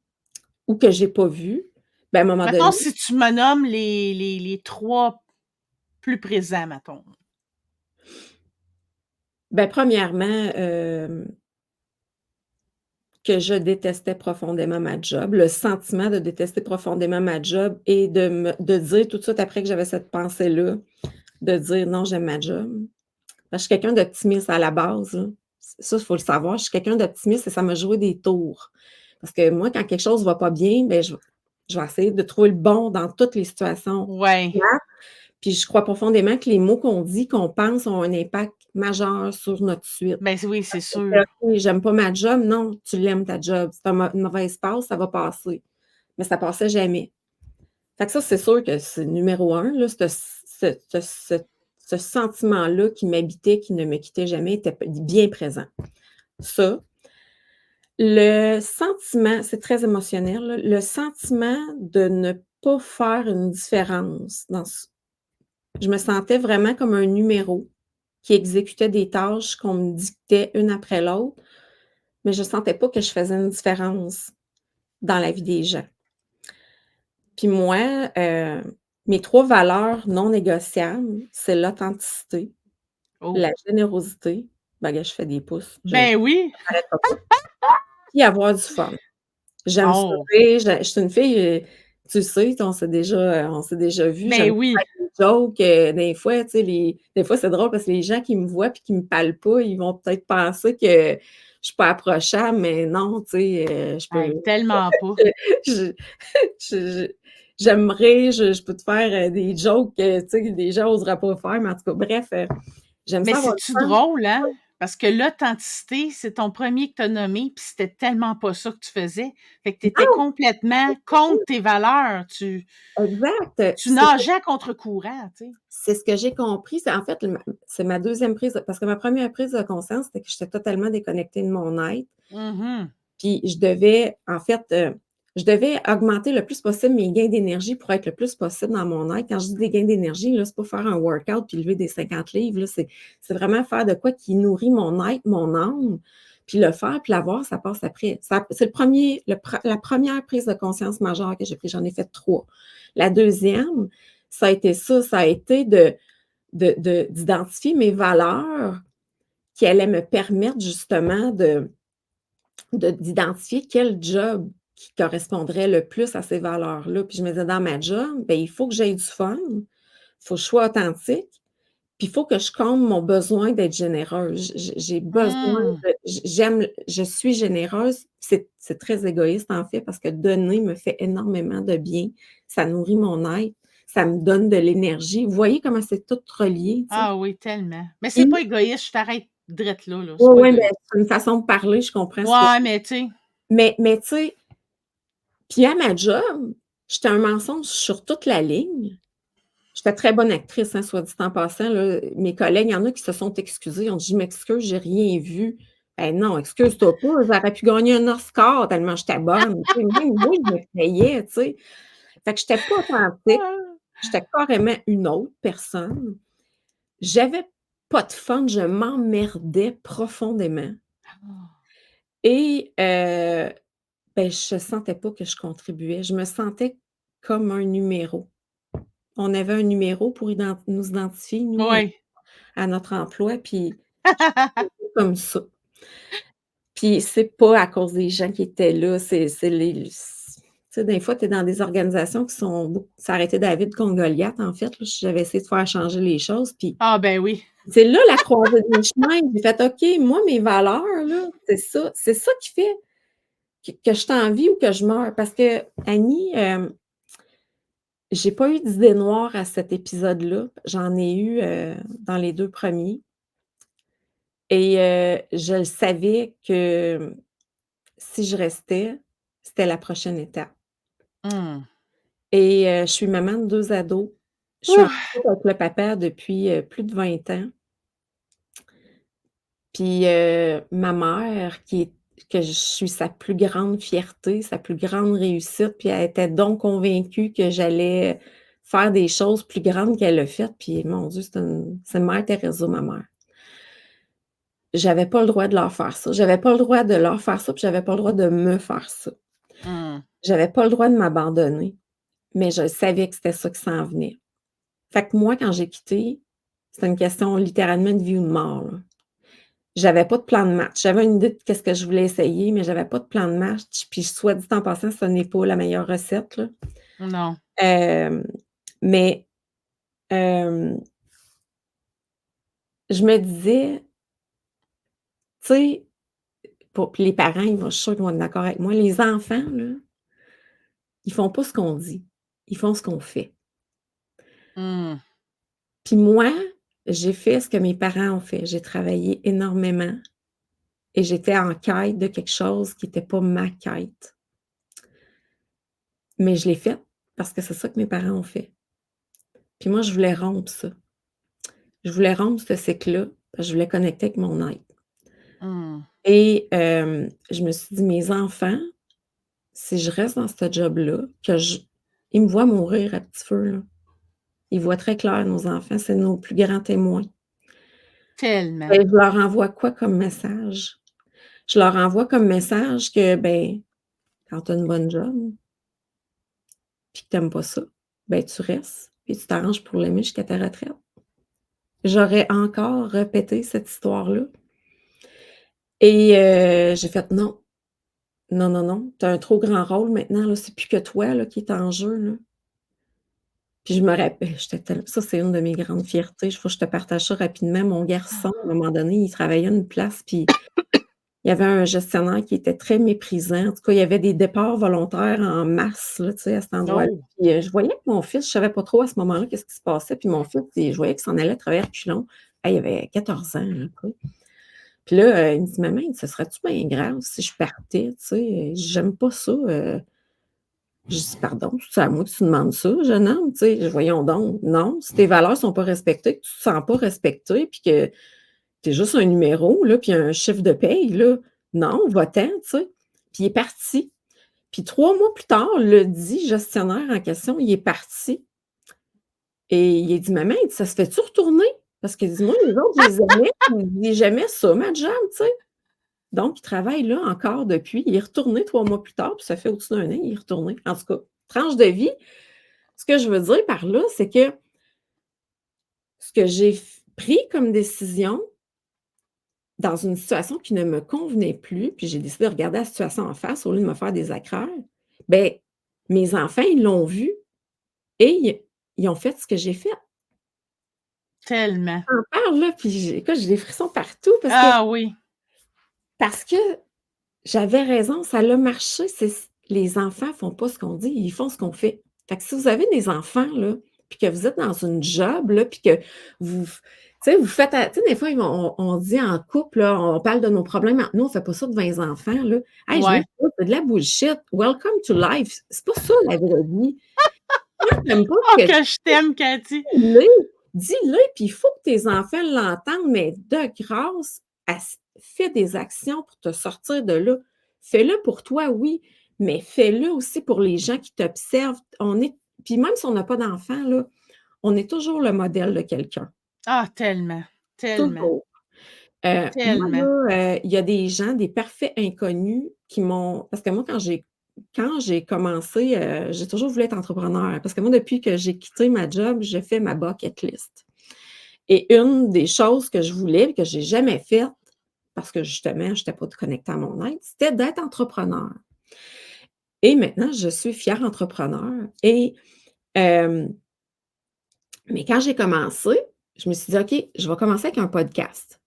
ou que j'ai pas vus. Ben, à un moment Mettons donné, si tu me nommes les 3 plus présents, mettons. ben, premièrement, que je détestais profondément ma job, le sentiment de détester profondément ma job et de dire tout de suite après que j'avais cette pensée-là, de dire: «Non, j'aime ma job». Parce que je suis quelqu'un d'optimiste à la base, là. Ça, il faut le savoir, je suis quelqu'un d'optimiste et ça m'a joué des tours. Parce que moi, quand quelque chose va pas bien, ben, je vais essayer de trouver le bon dans toutes les situations Ouais. plates. Puis je crois profondément que les mots qu'on dit, qu'on pense, ont un impact majeur sur notre suite. Ben, oui, c'est OK, sûr. j'aime pas ma job, non, tu l'aimes ta job. C'est une mauvaise passe, ça va passer. Mais ça passait jamais. Fait que ça, c'est sûr que c'est numéro un là, ce sentiment-là qui m'habitait, qui ne me quittait jamais, était bien présent. Ça. Le sentiment, c'est très émotionnel, là, le sentiment de ne pas faire une différence dans ce je me sentais vraiment comme un numéro qui exécutait des tâches qu'on me dictait une après l'autre, mais je sentais pas que je faisais une différence dans la vie des gens. Puis moi, mes 3 valeurs non négociables, c'est l'authenticité, Oh. la générosité, ben, regarde, je fais des pouces, je Ben oui! ça m'arrêtera pas, puis avoir du fun. J'aime ça Oh! rire, je suis une fille, tu le sais, on s'est déjà vues, Ben j'aime oui! faire des jokes, des fois, tu sais, des fois, c'est drôle parce que les gens qui me voient puis qui me parlent pas, ils vont peut-être penser que je suis pas approchable, mais non, tu sais, je peux Hey, tellement pas. je je j'aime rire, je peux te faire, des jokes que, tu sais, des gens oseraient pas faire, mais en tout cas, bref, j'aime Mais ça avoir du c'est-tu fun. drôle, hein? Parce que l'authenticité, c'est ton premier que tu as nommé, puis c'était tellement pas ça que tu faisais. Fait que tu étais Non! complètement contre tes valeurs. Exact, Tu nageais à contre-courant, tu sais. c'est ce que j'ai compris, c'est en fait, c'est ma deuxième prise de parce que ma première prise de conscience, c'était que j'étais totalement déconnectée de mon être, Mhm. puis je devais, en fait, je devais augmenter le plus possible mes gains d'énergie pour être le plus possible dans mon être. Quand je dis des gains d'énergie, là, c'est pas faire un workout puis lever des 50 livres, là, c'est vraiment faire de quoi qui nourrit mon être, mon âme, puis le faire, puis l'avoir, ça passe après. Ça c'est la première prise de conscience majeure que j'ai prise, j'en ai fait 3. La deuxième, ça a été ça, ça a été d'identifier mes valeurs qui allaient me permettre justement d'identifier quel job qui correspondrait le plus à ces valeurs-là. Puis je me disais, dans ma job, bien, il faut que j'aie du fun, il faut que je sois authentique, puis il faut que je comble mon besoin d'être généreuse. J'ai besoin Mmh. de je suis généreuse. C'est très égoïste, en fait, parce que donner me fait énormément de bien. Ça nourrit mon être, ça me donne de l'énergie. Vous voyez comment c'est tout relié, tu sais? Ah oui, tellement. Mais c'est Puis pas égoïste, je t'arrête drette là, c'est oui, pas oui, mais égoïste. c'est une façon de parler, je comprends ce que Ouais, mais tu sais, mais tu sais, puis à ma job, j'étais un mensonge sur toute la ligne. J'étais très bonne actrice, hein, soit dit en passant, là. Mes collègues, il y en a qui se sont excusés, ils ont dit: «Je m'excuse, j'ai rien vu». Ben non, excuse-toi pas, j'aurais pu gagner un Oscar tellement j'étais bonne. Tu sais, même moi, je me crayais, tu sais. Fait que j'étais pas authentique, ah! j'étais carrément une autre personne. J'avais pas de fun, je m'emmerdais profondément et ben, je sentais pas que je contribuais. Je me sentais comme un numéro. On avait un numéro pour nous identifier, nous, Ouais. à notre emploi, puis comme ça. Puis c'est pas à cause des gens qui étaient là, c'est les tu sais, des fois, tu es dans des organisations qui sont beaucoup ça aurait été David contre Goliath, en fait, là, si j'avais essayé de faire changer les choses, puis Ah ben oui. c'est là la croisée des chemins. J'ai fait: «OK, moi, mes valeurs, là, c'est ça qui fait que je t'envie ou que je meurs». Parce qu'Annie, j'ai pas eu d'idée noire à cet épisode-là. J'en ai eu, dans les 2 premiers et je le savais que si je restais, c'était la prochaine étape Mmh. et je suis maman de 2 ados. Je suis en Ouf! couple avec le papa depuis, plus de 20 ans. Puis, ma mère que je suis sa plus grande fierté, sa plus grande réussite, puis elle était donc convaincue que j'allais faire des choses plus grandes qu'elle a faites, puis mon Dieu, c'est Mère Teresa, ma mère. J'avais pas le droit de leur faire ça. J'avais pas le droit de leur faire ça, puis j'avais pas le droit de me faire ça. Mmh. J'avais pas le droit de m'abandonner, mais je savais que c'était ça qui s'en venait. Fait que moi, quand j'ai quitté, c'était une question littéralement de vie ou de mort, là. J'avais pas de plan de match. J'avais une idée de qu'est-ce que je voulais essayer, mais j'avais pas de plan de match. Puis soit dit en passant, ce n'est pas la meilleure recette, là. Non. Hem, mais, hem, je me disais, tu sais, pour puis les parents, je suis sûre qu'ils vont être d'accord avec moi, les enfants, là, ils font pas ce qu'on dit, ils font ce qu'on fait. Mmh. Puis moi, j'ai fait ce que mes parents ont fait. J'ai travaillé énormément et j'étais en quête de quelque chose qui était pas ma quête. Mais je l'ai fait parce que c'est ça que mes parents ont fait. Puis moi, je voulais rompre ça. Je voulais rompre ce cycle-là, parce que je voulais connecter avec mon être. Mmh. Et je me suis dit: «Mes enfants, si je reste dans ce job-là, que je ils me voient mourir à petit feu, là. Ils voient très clair, nos enfants, c'est nos plus grands témoins. Tellement. Et je leur envoie quoi comme message? Je leur envoie comme message que, ben, quand tu as une bonne job, puis que tu aimes pas ça, ben, tu restes, puis tu t'arranges pour l'aimer jusqu'à ta retraite». J'aurais encore répété cette histoire-là et j'ai fait: «Non, non, non, non, tu as un trop grand rôle maintenant, là, c'est plus que toi, là, qui est en jeu, là». Puis je me rappelle, j'étais tell ça, c'est une de mes grandes fiertés, il faut que je te partage ça rapidement. Mon garçon, à un moment donné, il travaillait à une place, puis il y avait un gestionnaire qui était très méprisant. En tout cas, il y avait des départs volontaires en masse, là, tu sais, à cet endroit-là. Oh! Puis, je voyais que mon fils, je savais pas trop à ce moment-là qu'est-ce qui se passait, puis mon fils, je voyais qu'il s'en allait travailler à reculons. Il avait 14 ans, là, tu sais. Puis là, il me dit: «Maman, ce serait-tu bien grave si je partais?» Tu sais, «J'aime pas ça, je dis: «Pardon, c'est à moi que tu demandes ça, jeune homme?» Tu sais, voyons donc, non, si tes valeurs sont pas respectées, que tu te sens pas respecté, puis que tu es juste un numéro, là, puis un chiffre de paye, là, non, va-t'en, tu sais. Puis il est parti. Puis 3 mois plus tard, le dit gestionnaire en question, il est parti et il a dit: «Maman», il dit: «Ça se fait-tu retourner?» Parce qu'il dit: «Moi, les autres, je les aimais, il dit: «J'aimais ça, ma job», tu sais. Donc il travaille là encore depuis. Il est retourné 3 mois plus tard, puis ça fait au-dessus d'un an, il est retourné. En tout cas, tranche de vie. Ce que je veux dire par là, c'est que ce que j'ai pris comme décision dans une situation qui ne me convenait plus, puis j'ai décidé de regarder la situation en face au lieu de me faire des accroires, ben mes enfants, ils l'ont vu et ils ont fait ce que j'ai fait. Tellement. J'en parle là, puis écoute, j'ai des frissons partout Ah oui. parce que j'avais raison, ça a marché. Les enfants font pas ce qu'on dit, ils font ce qu'on fait. Fait que si vous avez des enfants, là, puis que vous êtes dans une job, là, puis que vous tu sais, vous faites tu sais, des fois, on dit en couple, là, on parle de nos problèmes entre nous, on fait pas ça devant les enfants, là. «Hey, je Ouais. m'excuse, c'est de la bullshit. Welcome to life». C'est pas ça la vraie vie. Moi, j'aime pas Oh que que je t'aime, Cathy. dis-le, dis-le, puis il faut que tes enfants l'entendent, mais de grâce, fais des actions pour te sortir de là. Fais-le pour toi, oui, mais fais-le aussi pour les gens qui t'observent. Puis même si on n'a pas d'enfants, là, on est toujours le modèle de quelqu'un, Ah tellement, tellement, toujours. Moi, tellement. là, il y a des gens, des parfaits inconnus qui m'ont parce que moi, quand j'ai commencé, j'ai toujours voulu être entrepreneur parce que moi, depuis que j'ai quitté ma job, j'ai fait ma bucket list et une des choses que je voulais, que j'ai jamais faites parce que justement, je n'étais pas connectée à mon être, c'était d'être entrepreneur et maintenant, je suis fière entrepreneur et hem, mais quand j'ai commencé, je me suis dit: «OK, je vais commencer avec un podcast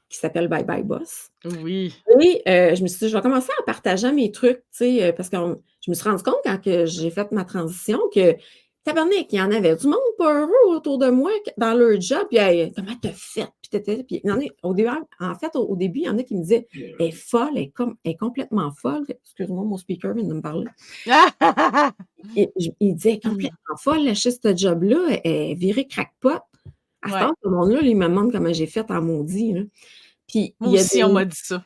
qui s'appelle Bye Bye Boss». Oui. Et je me suis dit: «Je vais commencer en partageant mes trucs», tu sais, parce que je me suis rendu compte quand que j'ai fait ma transition que tabarnak, il y en avait du monde pas heureux autour de moi dans leur job, puis: «Hey, comment tu as fait?» Puis il y en a au début en fait, au début, il y en a qui me disaient: «Elle est folle, elle est complètement folle». Excuse-moi, mon speaker vient de me parler. Et il disait: «Elle est complètement folle, lâcher ce job-là, elle est virée crackpot». À cette Ouais. heure, ce monde-là, il me demande comment j'ai fait en maudit, là. Puis Moi aussi, on m'a dit ça.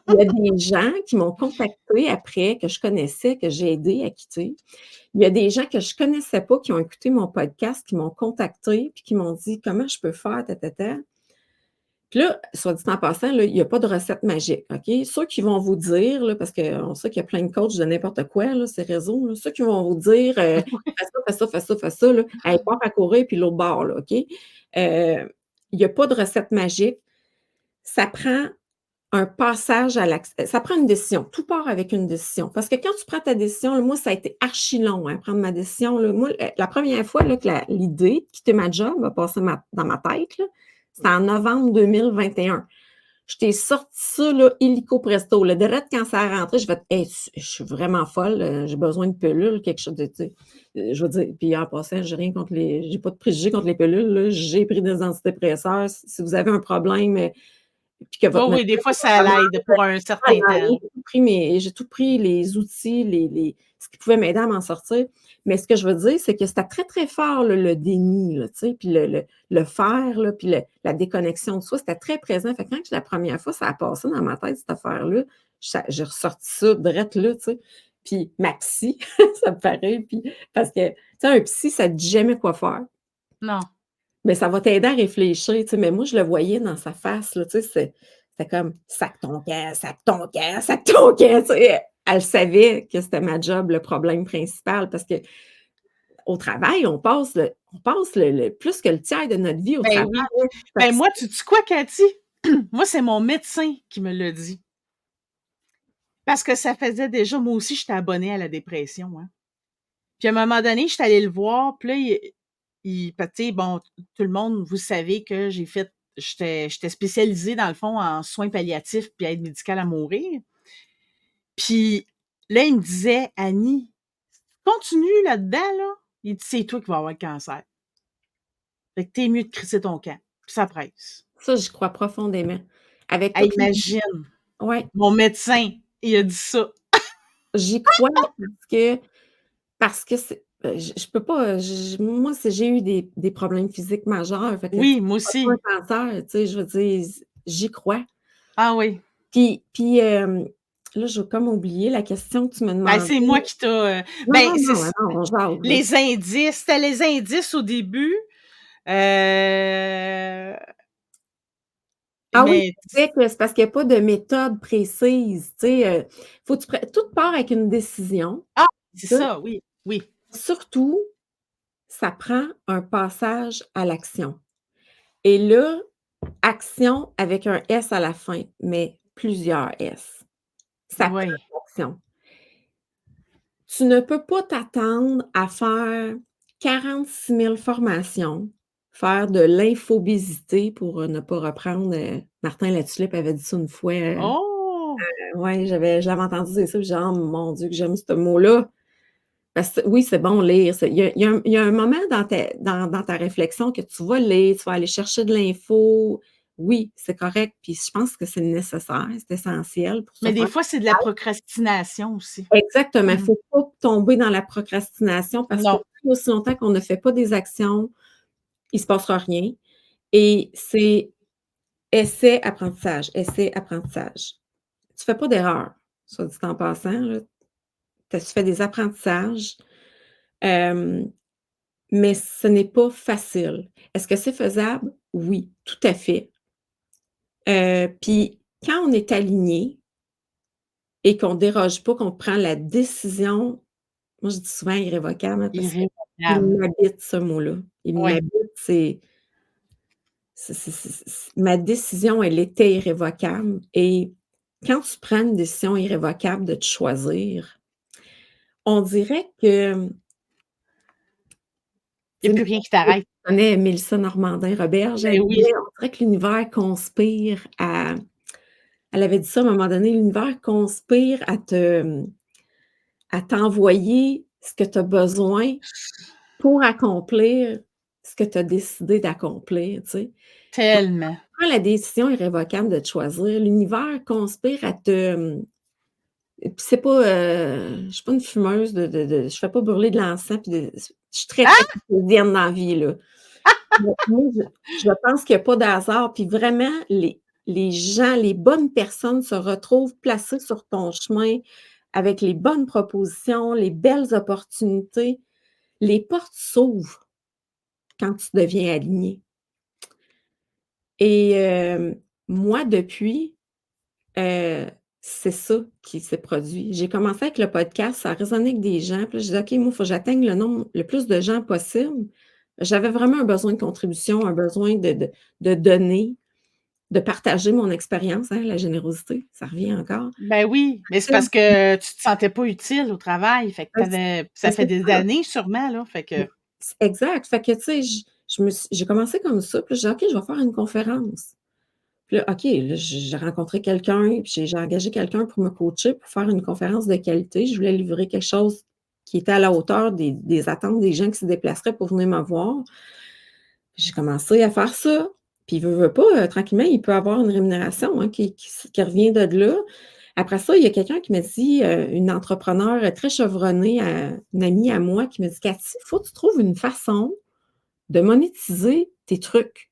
il y a des gens qui m'ont contactée après, que je connaissais, que j'ai aidé à quitter. Il y a des gens que je connaissais pas qui ont écouté mon podcast, qui m'ont contactée, puis qui m'ont dit: «Comment je peux faire? Ta, ta, ta». Puis là, soit dit en passant, là, il y a pas de recette magique, OK? Ceux qui vont vous dire, là, parce qu'on sait qu'il y a plein de coachs de n'importe quoi, là, ces réseaux, là, ceux qui vont vous dire, «Fais ça, fais ça, fais ça, fais ça», là, «Hey, pars à courir, puis l'autre bord», là, OK? Il y a pas de recette magique. Ça prend un passage à ça prend une décision. Tout part avec une décision. Parce que quand tu prends ta décision, là, moi, ça a été archi long, hein, prendre ma décision, là. Moi, la première fois, là, que l'idée de quitter ma job a passé dans ma tête, là, C'était en novembre 2021. Je t'ai sorti ça, là, illico presto, là. Direct quand ça a rentré, j'ai fait: «Hey, je suis vraiment folle, j'ai besoin de pilules, quelque chose de» tu sais? Je veux dire, puis en passant, j'ai pas de préjugés contre les pilules, là. J'ai pris des antidépresseurs. Si vous avez un problème, puis que Oui, votre oui, des médecin fois, vous ça recommande, l'aide pour un certain temps, là. j'ai tout pris les outils, ce qui pouvait m'aider à m'en sortir. Mais ce que je veux dire, c'est que c'était très, très fort, là, le déni, là, tu sais, puis le faire, là, puis la déconnexion de soi, c'était très présent. Fait que quand la première fois, ça a passé dans ma tête, cette affaire-là, j'ai ressorti ça direct là, tu sais. Puis ma psy, ça me paraît, puis parce que, tu sais, un psy, ça te dit jamais quoi faire. Non. Mais ça va t'aider à réfléchir, tu sais, mais moi, je le voyais dans sa face, là, tu sais, c'était comme: «Sac ton camp, sac ton camp, sac ton camp», tu sais? Elle savait que c'était ma job, le problème principal, parce qu'au travail, on passe le plus que le tiers de notre vie au Ben travail, oui. là. Fait Ben que moi, tu sais quoi, Cathy? Moi, c'est mon médecin qui me l'a dit. Parce que ça faisait déjà moi aussi, j'étais abonnée à la dépression, hein. Puis à un moment donné, j'étais allée le voir, puis là, tu sais, bon, tout le monde, vous savez que j'étais spécialisée, dans le fond, en soins palliatifs puis aide médicale à mourir. Puis là, il me disait: «Annie, continue là-dedans, là», il dit: «C'est toi qui vas avoir le cancer. Fait que tu mieux de crisser ton camp». Puis ça presse. ça, j'y crois profondément. Avec Hey, toutes les imagine, ouais, mon médecin, il a dit ça. j'y crois parce que c'est je peux pas, moi, j'ai eu des problèmes physiques majeurs, fait que, tu sais, Oui, moi pas aussi. un cancer, tu sais, je veux dire, j'y crois. Ah oui. Puis, là, j'ai comme oublié la question que tu me Ben, demandais. c'est moi qui Non, ben, non, c'est non, non, on jase, là. les indices, c'était les indices au début, heu, Ah oui, mais tu disais que c'est parce qu'il y a pas de méthode précise, tu sais, faut que tu prennes tout part avec une décision, ah! C'est ça. ça, oui, oui. Surtout, ça prend un passage à l'action et là, action avec un S à la fin, mais plusieurs S. Ça prend Oui. de l'action. Tu ne peux pas t'attendre à faire 46 000 formations, faire de l'infobésité pour, ne pas reprendre, Martin Latulippe avait dit ça une fois, Oh! ouais, je l'avais entendu dire ça, puis j'ai dit: «Oh mon Dieu que j'aime ce mot-là». Parce que oui, c'est bon lire, il y a un moment dans ta réflexion que tu vas lire, tu vas aller chercher de l'info. Oui, c'est correct, puis je pense que c'est nécessaire, c'est essentiel pour se Mais des faire fois, c'est de la procrastination aussi. exactement, il Mmh. faut pas tomber dans la procrastination parce que Non. tant et aussi longtemps qu'on ne fait pas des actions, il se passera rien et c'est essai, apprentissage, essai, apprentissage. Tu fais pas d'erreur, soit dit en passant, là. Tu fais des apprentissages, hem, mais ce n'est pas facile. Est-ce que c'est faisable? Oui, tout à fait. Puis quand on est aligné et qu'on déroge pas, qu'on prend la décision, moi je dis souvent irrévocable, hein, parce qu'il Irrévocable. m'habite ce mot-là. Il Oui. m'habite, c'est ma décision, elle était irrévocable et quand tu prends une décision irrévocable de te choisir, on dirait que, Il y a tu sais, plus rien qui tu t'arrête. connais Mélissa Normandin-Roberge, elle Ben oui. disait: «On dirait que l'univers conspire à» elle avait dit ça à un moment donné: «L'univers conspire à t'envoyer ce que tu as besoin pour accomplir ce que tu as décidé d'accomplir», tu sais? Tellement. Prends la décision irrévocable de te choisir, l'univers conspire à puis c'est pas, je suis pas une fumeuse je fais pas brûler de l'encens puis je suis très, très Ah! cartésienne dans la vie, là. Moi, je pense qu'il y a pas de hasard, puis vraiment les gens, les bonnes personnes se retrouvent placées sur ton chemin avec les bonnes propositions, les belles opportunités. Les portes s'ouvrent quand tu deviens aligné et moi depuis, Heu, c'est ça qui s'est produit. J'ai commencé avec le podcast, ça a résonné avec des gens, puis là, j'ai dit: «OK, moi, il faut que j'atteigne le plus de gens possible». J'avais vraiment un besoin de contribution, un besoin de donner, de partager mon expérience, hein, la générosité, ça revient encore. Ben oui, mais c'est Ça, parce que tu te sentais pas utile au travail, fait que ben, ça c'est fait des ça. années sûrement là, fait que Exact. Fait que, tu sais, j'ai commencé comme ça, puis j'ai dit: «OK, je vais faire une conférence». Puis là, OK, là, j'ai rencontré quelqu'un, puis j'ai engagé quelqu'un pour me coacher, pour faire une conférence de qualité. Je voulais livrer quelque chose qui était à la hauteur des attentes des gens qui se déplaceraient pour venir me voir. J'ai commencé à faire ça, puis veut pas, tranquillement, il peut avoir une rémunération, hein, qui revient de là. Après ça, il y a quelqu'un qui m'a dit, une entrepreneure, très chevronnée, une amie à moi qui m'a dit: «Cathy, il faut que tu trouves une façon de monétiser tes trucs.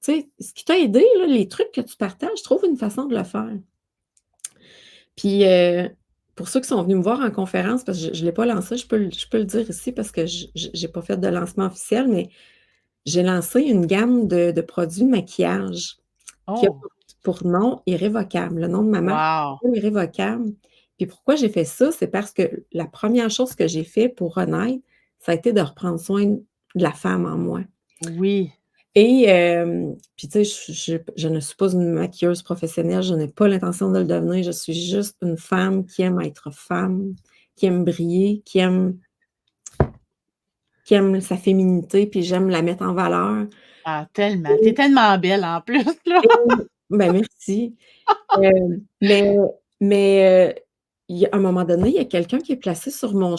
Tu sais, ce qui t'a aidé là, les trucs que tu partages, trouve une façon de le faire». Puis, pour ceux qui sont venus me voir en conférence, parce que je l'ai pas lancé, je peux le dire ici parce que j'ai pas fait de lancement officiel, mais j'ai lancé une gamme de produits de maquillage qui a Oh! pour nom irrévocable. Le nom de ma marque, Wow! c'est Irrévocable. Puis pourquoi j'ai fait ça? C'est parce que la première chose que j'ai fait pour renaître, ça a été de reprendre soin de la femme en moi. Oui. Et puis tu sais, je ne suis pas une maquilleuse professionnelle, je n'ai pas l'intention de le devenir. Je suis juste une femme qui aime être femme, qui aime briller, qui aime sa féminité, puis j'aime la mettre en valeur. Ah, tellement. Tu es tellement belle en plus, là. Et ben, merci. Mais il y a à un moment donné, il y a quelqu'un qui est placé sur mon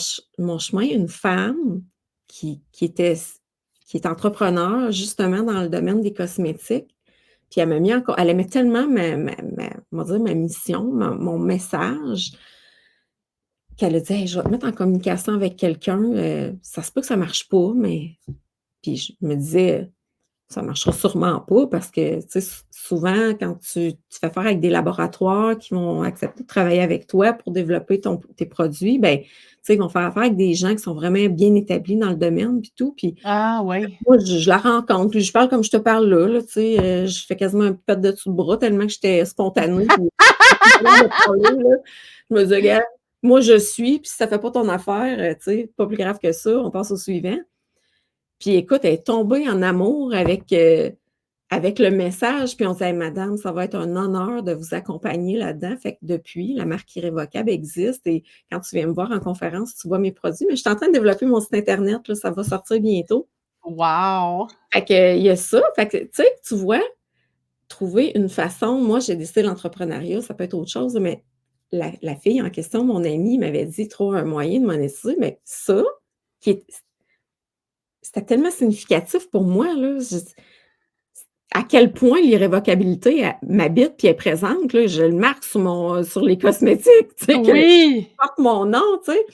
chemin, une femme qui est entrepreneur justement dans le domaine des cosmétiques. Puis elle aimait tellement on va dire ma mission, mon message, qu'elle a dit: «Hey, je vais te mettre en communication avec quelqu'un, ça se peut que ça marche pas, mais» puis je me disais: «Ça marchera sûrement pas» parce que, tu sais, souvent quand tu fais affaire avec des laboratoires qui vont accepter de travailler avec toi pour développer tes produits, ben, tu sais, ils vont faire affaire avec des gens qui sont vraiment bien établis dans le domaine puis tout, puis Ah oui. moi, je la rencontre, puis je parle comme je te parle là, tu sais, je fais quasiment un pet de dessous de bras tellement que j'étais spontanée, puis de parler, là. Je me dis: «Regarde, moi je suis, puis si ça fait pas ton affaire, tu sais, pas plus grave que ça, on passe au suivant». Puis écoute, elle est tombée en amour avec le message, puis on dit: «Hey madame, ça va être un honneur de vous accompagner là-dedans». Fait que depuis, la marque Irrévocable existe et quand tu viens me voir en conférence, tu vois mes produits, mais je suis en train de développer mon site internet, là, ça va sortir bientôt. Wow! Fait que, il y a ça, fait que, tu sais, tu vois, trouver une façon moi, j'ai décidé l'entrepreneuriat, ça peut être autre chose, mais la fille en question, mon amie, m'avait dit: «Trouve un moyen de monétiser», mais ça, qui est c'était tellement significatif pour moi, là, à quel point l'irrévocabilité, elle m'habite puis est présente, là. Je le marque sur les cosmétiques, tu sais, que Oui! porte mon nom, tu sais.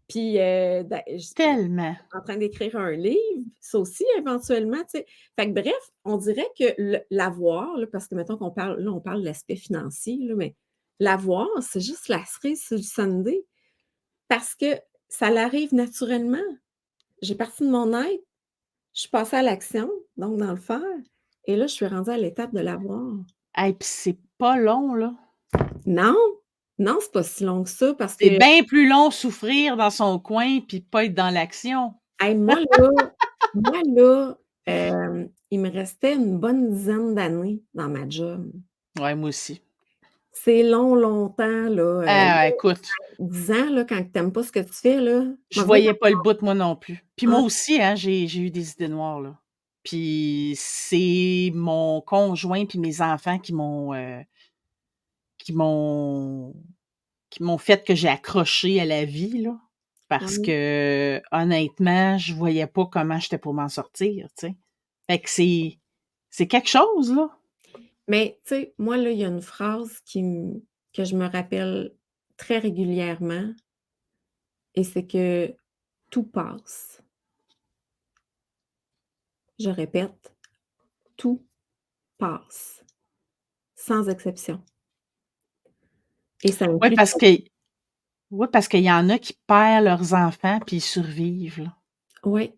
Puis, ben, Tellement. en train d'écrire un livre, ça aussi éventuellement, tu sais. Fait que bref, on dirait que l'avoir, là, parce que mettons qu'on parle là, on parle de l'aspect financier, là, mais l'avoir, c'est juste la cerise sur le sundae parce que ça l'arrive naturellement. J'ai parti de mon être, je suis passée à l'action, donc dans le faire et là, je suis rendue à l'étape de l'avoir. Et puis c'est pas long, là. Non, non, c'est pas si long que ça parce C'est que, bien plus long souffrir dans son coin puis pas être dans l'action. hey, moi là, il me restait une bonne dizaine d'années dans ma job. Ouais, moi aussi. C'est long, longtemps là, Ah, écoute, 10 ans là, quand tu aimes pas ce que tu fais là, je m'en venir voyais pas le bout, moi non plus. Puis moi ah, aussi, hein, j'ai eu des idées noires, là. Puis c'est mon conjoint puis mes enfants qui m'ont qui m'ont fait que j'ai accroché à la vie, là. Parce ouais. que honnêtement, je voyais pas comment j'étais pour m'en sortir, tu sais. Fait que c'est quelque chose, là. Mais tu sais, moi là, il y a une phrase que je me rappelle très régulièrement et c'est que: «Tout passe». Je répète: «Tout passe», sans exception et ça Ouais, implique parce que ouais, parce qu'il y en a qui perdent leurs enfants puis ils survivent, là. oui,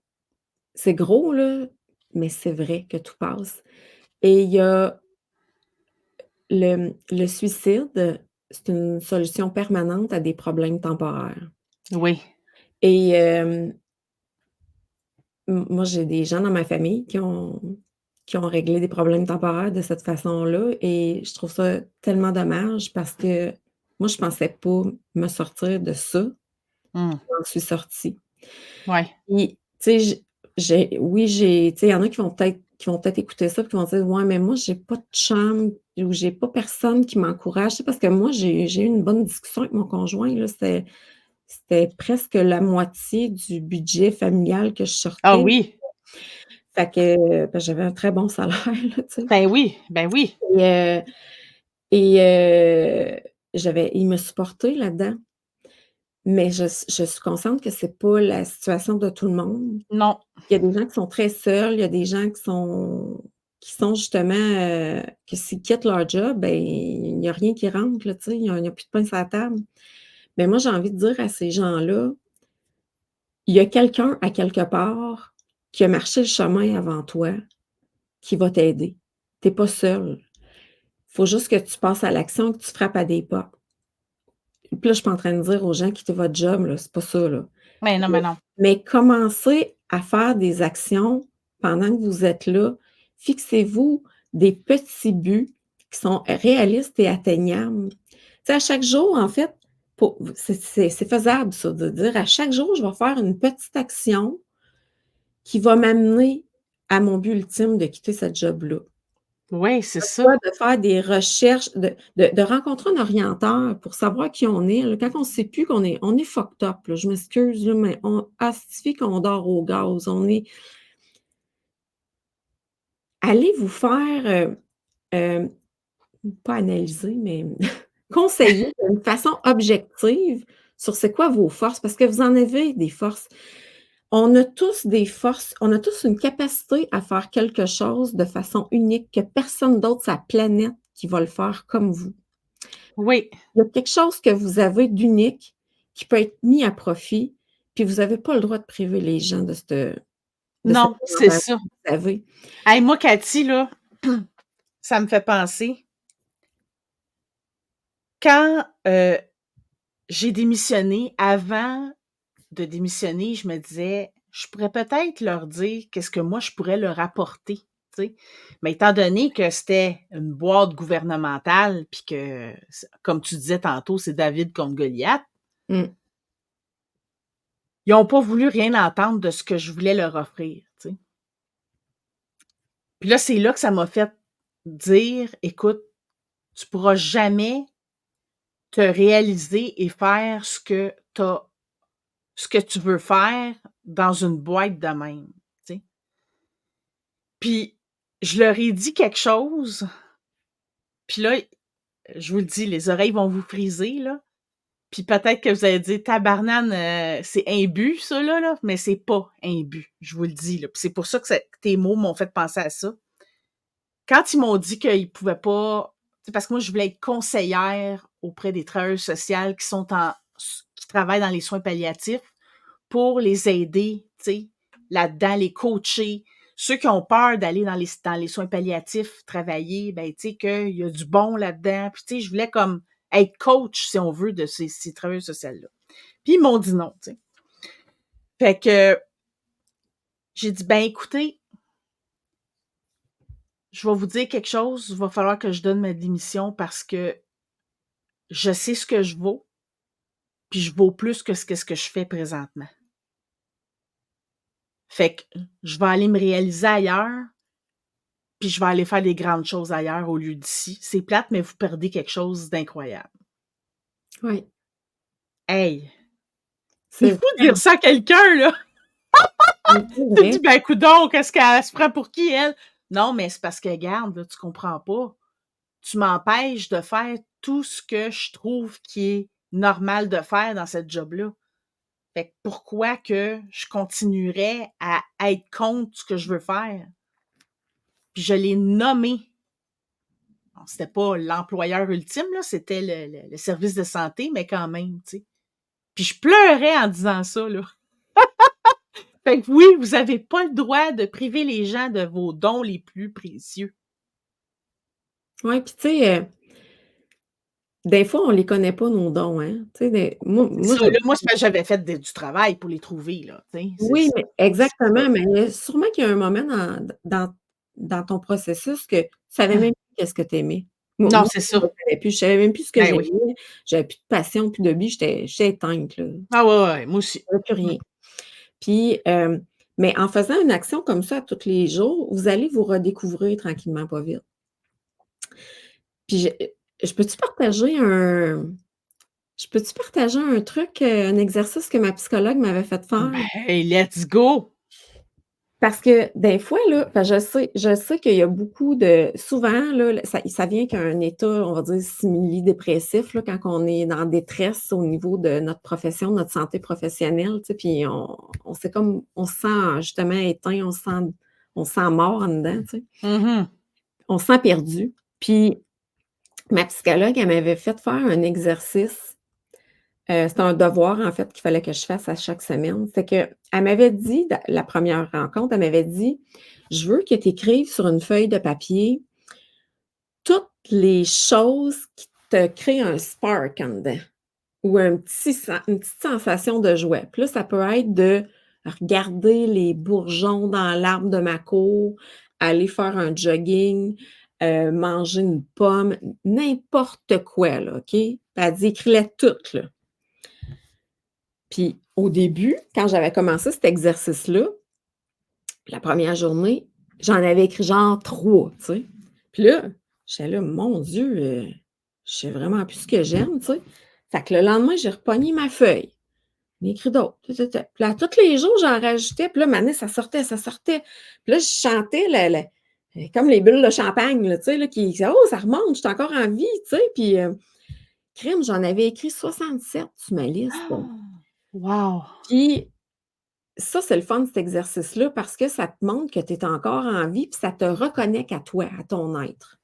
c'est gros là, mais c'est vrai que tout passe et il y a le suicide, c'est une solution permanente à des problèmes temporaires Oui. et moi, j'ai des gens dans ma famille qui ont réglé des problèmes temporaires de cette façon-là et je trouve ça tellement dommage parce que moi, je pensais pas me sortir de ça. Mmh. J'en suis sortie. Ouais. Puis, tu sais, j'ai tu sais, il y en a qui vont peut-être écouter ça puis qui vont dire: «Ouais, mais moi, j'ai pas de chum ou j'ai pas personne qui m'encourage». Tu sais, parce que moi, j'ai eu une bonne discussion avec mon conjoint, là, c'était presque la moitié du budget familial que je Ah sortais. oui, Fait que, j'avais un très bon salaire, là, tu sais ben oui, ben oui. et heu et il me supporté là-dedans, mais je suis consciente que c'est pas la situation de tout le monde. Non. Il y a des gens qui sont très seuls, il y a des gens qui sont justement, que s'ils quittent leur job, ben, il y a rien qui rentre, là, tu sais, il y a plus de pain sur la table. Mais moi, j'ai envie de dire à ces gens-là, il y a quelqu'un à quelque part qui a marché le chemin avant toi, qui va t'aider. Tu es pas seul. Faut juste que tu passes à l'action, que tu frappes à des portes. Puis là, je suis pas en train de dire aux gens: «Quittez votre job», là, c'est pas ça, là. Mais non, mais non. Mais commencez à faire des actions pendant que vous êtes là. Fixez-vous des petits buts qui sont réalistes et atteignables. Tu sais, à chaque jour, en fait, c'est faisable ça, de dire: «À chaque jour, je vais faire une petite action qui va m'amener à mon but ultime de quitter cette job-là». Oui, c'est ça. Soit de faire des recherches, de rencontrer un orienteur pour savoir qui on est, là. Quand on ne sait plus qu'on est fucked up, là, je m'excuse, là, mais on astifie qu'on dort au gaz. Allez vous faire, hem, pas analyser, mais conseiller d'une façon objective sur c'est quoi vos forces, parce que vous en avez des forces. On a tous des forces, on a tous une capacité à faire quelque chose de façon unique que personne d'autre sur la planète qui va le faire comme vous. Oui. Il y a quelque chose que vous avez d'unique qui peut être mis à profit, puis vous avez pas le droit de priver les gens de cet Non, c'est avantage ça. que vous avez. Hey, moi, Cathy, là, ça me fait penser, quand, j'ai démissionné, avant de démissionner, je me disais: «Je pourrais peut-être leur dire qu'est-ce que moi je pourrais leur apporter», tu sais? Mais étant donné que c'était une boîte gouvernementale puis que c comme tu disais tantôt, c'est David contre Goliath, Mmh. ils ont pas voulu rien entendre de ce que je voulais leur offrir, tu sais? Puis là, c'est là que ça m'a fait dire: «Écoute, tu pourras jamais te réaliser et faire ce que tu veux faire dans une boîte de même», tu sais? Puis je leur ai dit quelque chose, puis là, je vous le dis, les oreilles vont vous friser, là, puis peut-être que vous allez dire: «Tabarnane, c'est imbu ça là», mais c'est pas imbu, je vous le dis, là. Puis c'est pour ça que tes mots m'ont fait penser à ça. Quand ils m'ont dit qu'ils pouvaient pas, tu sais, parce que moi je voulais être conseillère auprès des travailleuses sociales qui travaillent dans les soins palliatifs pour les aider, tu sais, là-dedans, les coacher. Ceux qui ont peur d'aller dans les soins palliatifs travailler, ben, tu sais, qu'il y a du bon là-dedans. Puis, tu sais, je voulais comme être coach, si on veut, de ces travailleurs sociaux-là. Puis, ils m'ont dit non, tu sais. Fait que j'ai dit, ben, écoutez, je vais vous dire quelque chose, il va falloir que je donne ma démission parce que je sais ce que je vaux, puis je vaux plus que ce que je fais présentement. Fait que je vais aller me réaliser ailleurs, puis je vais aller faire des grandes choses ailleurs au lieu d'ici. C'est plate, mais vous perdez quelque chose d'incroyable. Oui, Hey! C'est c'est fou de dire ça à quelqu'un, là! c'est Tu te dis: vrai. «Ben, coudonc, qu'est-ce qu'elle se prend pour qui, elle?» Non, mais c'est parce que regarde, là, tu comprends pas. Tu m'empêches de faire tout ce que je trouve qui est normal de faire dans cette job-là. Fait que pourquoi que je continuerais à être contre ce que je veux faire? Puis je l'ai nommé. Bon, c'était pas l'employeur ultime, là, c'était le service de santé, mais quand même, tu sais. Puis je pleurais en disant ça, là. Fait que oui, vous avez pas le droit de priver les gens de vos dons les plus précieux. Oui, puis tu sais, des fois, on les connaît pas nos dons, hein. Tu sais, C'est moi, ça, là, moi, c'est parce que j'avais fait du travail pour les trouver, là, tu sais, oui, mais c'est ça. exactement, mais il y a sûrement qu'il y a un moment dans ton processus que tu savais même plus qu'est-ce que tu aimais. Non, Moi, c'est je ça. ne savais plus, je savais même plus ce que Ben oui. j'aimais, j'avais plus de passion, plus de vie, j'étais éteinte, là. Ah ouais, ouais, ouais, moi aussi. J'avais plus Mmh. rien. Puis, Mais en faisant une action comme ça tous les jours, vous allez vous redécouvrir tranquillement pas vite. Puis je peux-tu partager un je peux-tu partager un truc, un exercice que ma psychologue m'avait fait faire? Ben, let's go! Parce que des fois là, je sais qu'il y a beaucoup de souvent là, ça vient qu'un état, on va dire simili-dépressif là, quand on est dans détresse au niveau de notre profession, notre santé professionnelle, tu sais, puis on c'est comme on se sent justement éteint, on se sent mort en dedans, tu sais. Mmh. On se sent perdu. Puis ma psychologue, elle m'avait fait faire un exercice, c'était un devoir en fait qu'il fallait que je fasse à chaque semaine. C'est qu'elle m'avait dit da la première rencontre, elle m'avait dit: «Je veux que tu écrives sur une feuille de papier toutes les choses qui te créent un spark en dedans ou une petite sensation de joie». Puis là, ça peut être de regarder les bourgeons dans l'arbre de ma cour, aller faire un jogging, manger une pomme, n'importe quoi là, OK? Puis elle dit: «Écris-les toutes là». Puis au début, quand j'avais commencé cet exercice-là, la première journée, j'en avais écrit genre 3, tu sais. Puis là, j'étais là: «Mon Dieu, je sais vraiment plus ce que j'aime», tu sais. Fait que le lendemain, j'ai repogné ma feuille, j'en ai écrit d'autres, Puis là, tous les jours, j'en rajoutais, puis là, à ça sortait, ça sortait. Puis là, je chantais comme les bulles de champagne, là, tu sais, là, «Oh, ça remonte, je suis encore en vie», tu sais. Puis, crime, j'en avais écrit 67 sur ma liste. Wow! Puis ça, c'est le fun, cet exercice-là, parce que ça te montre que tu es encore en vie, puis ça te reconnecte à toi, à ton être.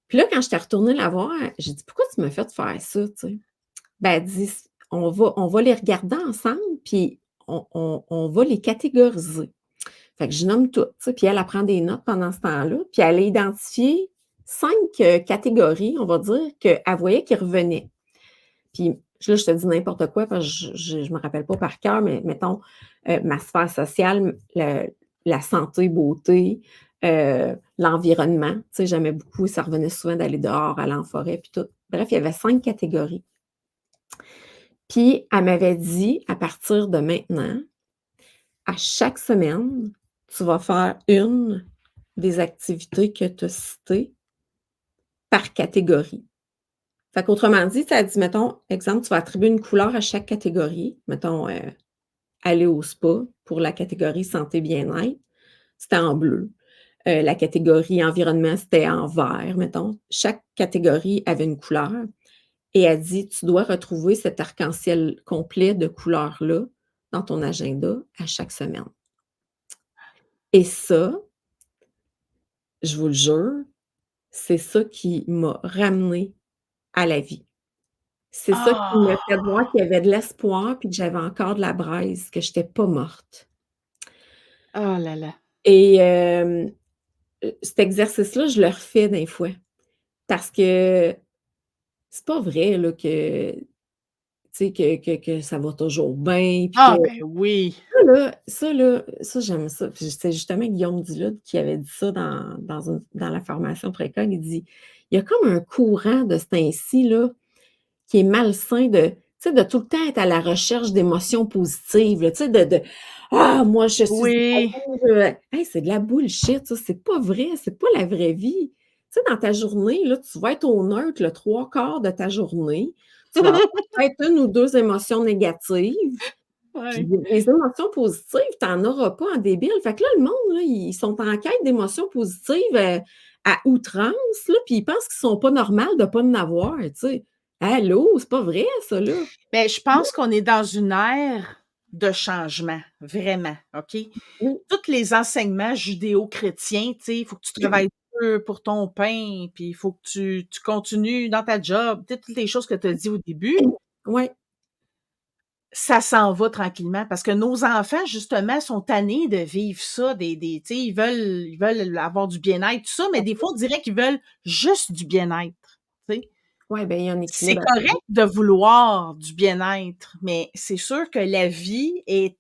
Puis là, quand j'étais retournée la voir, j'ai dit: «Pourquoi tu m'as fait faire ça?» tu sais. Ben, elle dit: «On va les regarder ensemble, puis on va les catégoriser». Fait que je nomme toutes, tu sais, puis elle prend des notes pendant ce temps-là, puis elle a identifié 5 catégories, on va dire, qu'elle voyait qui revenaient. Puis là, je te dis n'importe quoi parce que je me rappelle pas par cœur, mais mettons, ma sphère sociale, la santé, beauté, l'environnement. Tu sais, j'aimais beaucoup, ça revenait souvent d'aller dehors, aller en forêt puis tout. Bref, il y avait 5 catégories. Puis elle m'avait dit: «À partir de maintenant, à chaque semaine, tu vas faire une des activités que tu as citées par catégorie». Fait qu'autrement dit, tu sais, elle dit, mettons, exemple, tu vas attribuer une couleur à chaque catégorie. Mettons, aller au spa pour la catégorie santé bien-être, c'était en bleu. La catégorie environnement, c'était en vert, mettons. Chaque catégorie avait une couleur et elle dit: «Tu dois retrouver cet arc-en-ciel complet de couleurs-là dans ton agenda à chaque semaine» et ça, je vous le jure, c'est ça qui m'a ramenée à la vie. C'est ça qui Ah! m'a fait voir qu'il y avait de l'espoir puis que j'avais encore de la braise, que j'étais pas morte Oh là là! et cet exercice-là, je le refais des fois parce que c'est pas vrai là que, tu sais, que ça va toujours bien puis que Ah ben oui! ça j'aime ça. Puis c'est justement Guillaume Duluth qui avait dit ça dans la formation précog. Il dit: «Il y a comme un courant de ce temps-ci là, qui est malsain de, tu sais, de tout le temps être à la recherche d'émotions positives, là, tu sais, de «Ah, moi, je suis Oui! hey, c'est de la bullshit, ça, c'est pas vrai, c'est pas la vraie vie. Tu sais, dans ta journée, là, tu vas être au neutre le 3/4 de ta journée. Tu vas avoir peut-être 1 ou 2 émotions négatives, puis Ouais. les émotions positives, tu en auras pas en débile. Fait que là, le monde, là, ils sont en quête d'émotions positives, à outrance, là, puis ils pensent qu'ils sont pas normales de pas en avoir, tu sais. Allô, c'est pas vrai ça, là. Ben, je pense qu'on est dans une ère de changement, vraiment, OK? Oui, Tous les enseignements judéo-chrétiens, tu sais, il faut que tu travailles dur pour ton pain, puis il faut que tu continues dans ta job, tu sais, toutes les choses que tu as dit au début, ouais, ça s'en va tranquillement parce que nos enfants, justement, sont tannés de vivre ça, des tu sais, ils veulent avoir du bien-être, tout ça, mais des fois, on dirait qu'ils veulent juste du bien-être, tu sais? ouais, ben, il y a un C'est équilibre à correct trouver. de vouloir du bien-être, mais c'est sûr que la vie est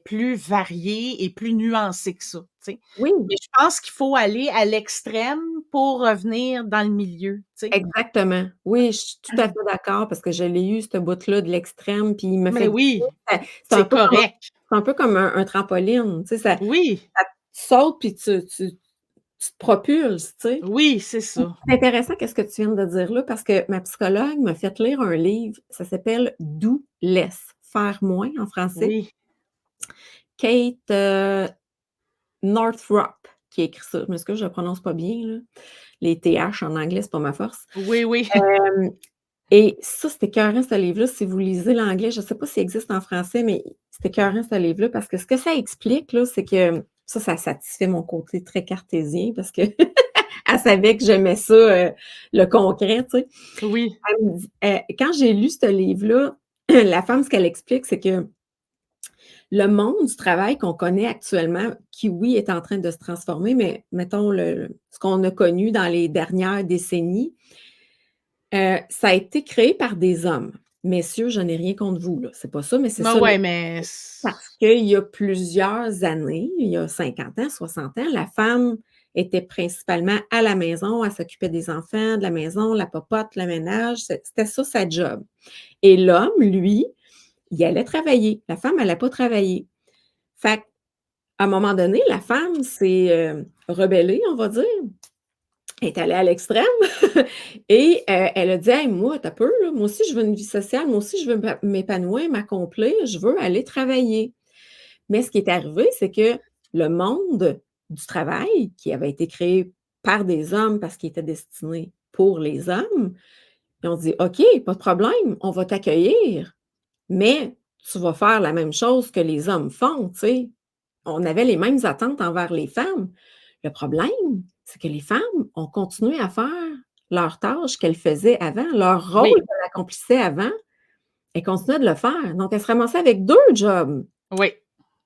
plus variée et plus nuancée que ça, tu sais? Oui, Mais je pense qu'il faut aller à l'extrême pour revenir dans le milieu, tu sais? exactement. Oui, je suis tout à fait d'accord parce que je l'ai eu ce bout-là de l'extrême, puis il me Mais fait dire oui, c'est un c'est peu comme correct. c'est un peu comme un trampoline, tu sais, Oui, tu sautes puis tu te propulses, tu sais. oui, c'est ça. C'est intéressant qu'est-ce que tu viens de dire là, parce que ma psychologue m'a fait lire un livre, ça s'appelle «Do less», faire moins en français. Oui. Kate, Northrop qui a écrit ça. Je m'excuse, je le prononce pas bien là. Les TH en anglais, c'est pas ma force. Oui, oui. Hem Et ça, c'était écœurant ce livre-là. Si vous lisez l'anglais, je ne sais pas s'il existe en français, mais c'était écœurant ce livre-là parce que ce que ça explique là, c'est que ça satisfait mon côté très cartésien parce que elle savait que j'aimais ça, le concret, tu sais. Oui. Elle me dit quand j'ai lu ce livre-là, la femme, ce qu'elle explique, c'est que le monde du travail qu'on connaît actuellement, qui oui, est en train de se transformer, mais mettons ce qu'on a connu dans les dernières décennies, ça a été créé par des hommes. Messieurs, je n'ai rien contre vous, là, c'est pas ça, mais c'est Ben ça le ouais, mais parce qu'il y a plusieurs années, il y a 50 ans, 60 ans, la femme était principalement à la maison, elle s'occupait des enfants, de la maison, la popote, le ménage, c'était ça sa job. Et l'homme, lui, il allait travailler. La femme, elle allait pas travailler. Fait qu'à un moment donné, la femme s'est, rebellée, on va dire. Elle est allée à l'extrême et elle a dit: «Hey, moi, attends un peu là, moi aussi je veux une vie sociale, moi aussi je veux m'épanouir, m'accomplir, je veux aller travailler». Mais ce qui est arrivé, c'est que le monde du travail, qui avait été créé par des hommes parce qu'il était destiné pour les hommes, ils ont dit: «OK, pas de problème, on va t'accueillir, mais tu vas faire la même chose que les hommes font», tu sais? On avait les mêmes attentes envers les femmes. Le problème, c'est que les femmes ont continué à faire leurs tâches qu'elles faisaient avant, leur rôle oui, qu'elles accomplissaient avant, elles continuaient de le faire. Donc, elles se ramassaient avec 2 jobs. oui,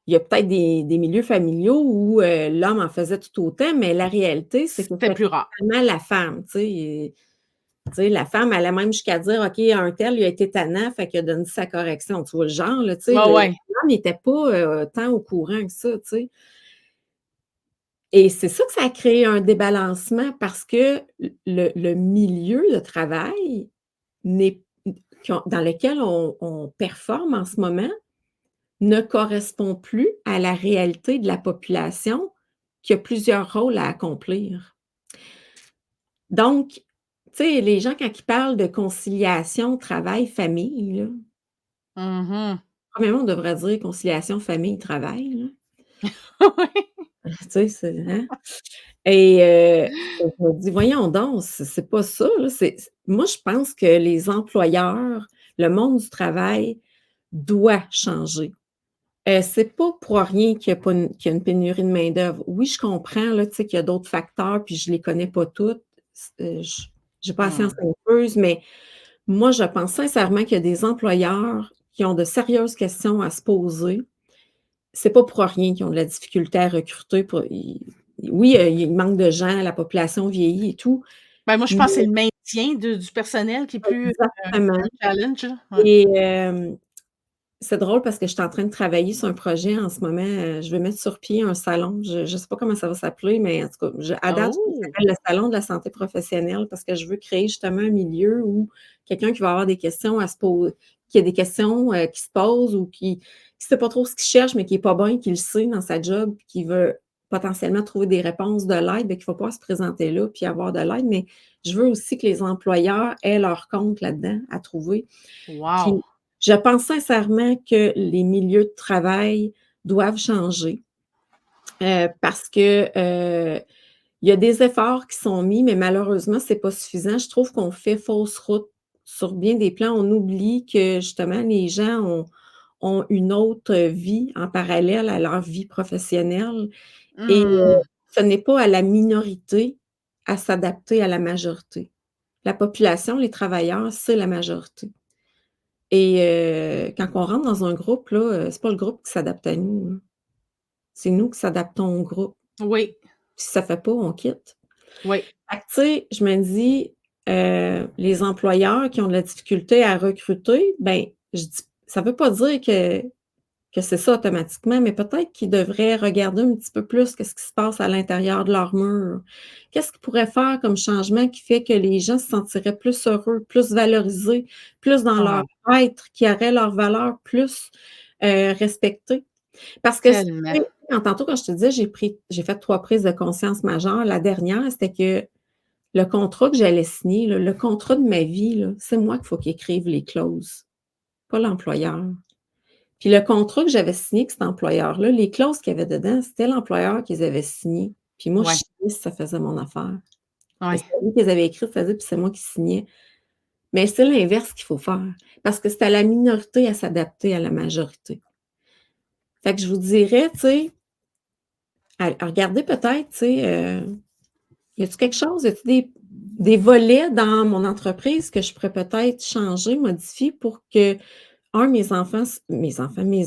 Il y a peut-être des milieux familiaux où, l'homme en faisait tout autant, mais la réalité, c'est que c'était c'était plus rare. principalement la femme, tu sais? Et tu sais, la femme allait même jusqu'à dire: «OK, un tel, il a été tannant, fait qu'il a donné sa correction». Tu vois le genre, là, tu sais? Ouais, ouais. L'homme n'était pas, tant au courant que ça, tu sais? Et c'est ça que ça a créé un débalancement parce que le milieu de travail n'est dans lequel on performe en ce moment ne correspond plus à la réalité de la population qui a plusieurs rôles à accomplir. Donc, tu sais, les gens quand ils parlent de conciliation travail-famille, là, Mmh. premièrement, on devrait dire conciliation famille-travail, là. Oui. Tu sais, c'est hein? Et je me dis: «Voyons donc, c'est pas ça, là». Moi, je pense que les employeurs, le monde du travail doit changer. C'est pas pour rien qu'il y a une pénurie de main-d'œuvre. Oui, je comprends, là, tu sais, qu'il y a d'autres facteurs, puis je les connais pas toutes. J'ai pas la science Mmh. infuse, mais moi, je pense sincèrement qu'il y a des employeurs qui ont de sérieuses questions à se poser. C'est pas pour rien qu'ils ont de la difficulté à recruter pour oui, il manque de gens, la population vieillit et tout, Ben, moi, je mais pense que c'est le maintien du personnel qui est plus, exactement un challenge, là. Ouais. et c'est drôle parce que je suis en train de travailler sur un projet en ce moment, je vais mettre sur pied un salon. Je ne sais pas comment ça va s'appeler, mais en tout cas, à date, ça Oh! s'appelle le salon de la santé professionnelle parce que je veux créer justement un milieu où quelqu'un qui va avoir des questions à se poser, qui a des questions, qui se posent ou qui sait pas trop ce qu'il cherche, mais qui est pas bien, qui le sait dans sa job, puis qui veut potentiellement trouver des réponses, de l'aide, ben, qu'il faut pas se présenter là puis avoir de l'aide. Mais je veux aussi que les employeurs aient leur compte là-dedans à trouver. Wow! Puis, je pense sincèrement que les milieux de travail doivent changer, parce que, il y a des efforts qui sont mis, mais malheureusement, c'est pas suffisant. Je trouve qu'on fait fausse route sur bien des plans. On oublie que justement les gens ont une autre vie en parallèle à leur vie professionnelle et Mmh. ce n'est pas à la minorité à s'adapter à la majorité. La population, les travailleurs, c'est la majorité. Et quand on rentre dans un groupe là, c'est pas le groupe qui s'adapte à nous, là. C'est nous qui s'adaptons au groupe. Oui, Si ça fait pas, on quitte. oui. Fait que tu sais, je me dis, les employeurs qui ont de la difficulté à recruter, ben, je dis ça veut pas dire que c'est ça automatiquement, mais peut-être qu'ils devraient regarder un petit peu plus qu'est-ce qui se passe à l'intérieur de leurs murs. Qu'est-ce qu'ils pourraient faire comme changement qui fait que les gens se sentiraient plus heureux, plus valorisés, plus dans leur Ah, être, qui auraient leurs valeurs plus, respectées? Parce que, tu Tellement. sais, quand tantôt quand je te disais, j'ai fait 3 prises de conscience majeures. La dernière, c'était que le contrat que j'allais signer, là, le contrat de ma vie, là, c'est moi qu'il faut qu'il écrive les clauses, pas l'employeur. Puis le contrat que j'avais signé avec cet employeur-là, les clauses qu'il y avait dedans, c'était l'employeur qui les avait signées. Puis moi, je Ouais, savais si ça faisait mon affaire. Mais ouais, c'était lui qui les avait écrites, ça veut dire puis c'est moi qui signais. Mais c'est l'inverse qu'il faut faire, parce que c'est à la minorité à s'adapter à la majorité. Fait que je vous dirais, tu sais, à regarder peut-être, tu sais, y a-tu quelque chose, y a-tu des volets dans mon entreprise que je pourrais peut-être changer, modifier pour que, mes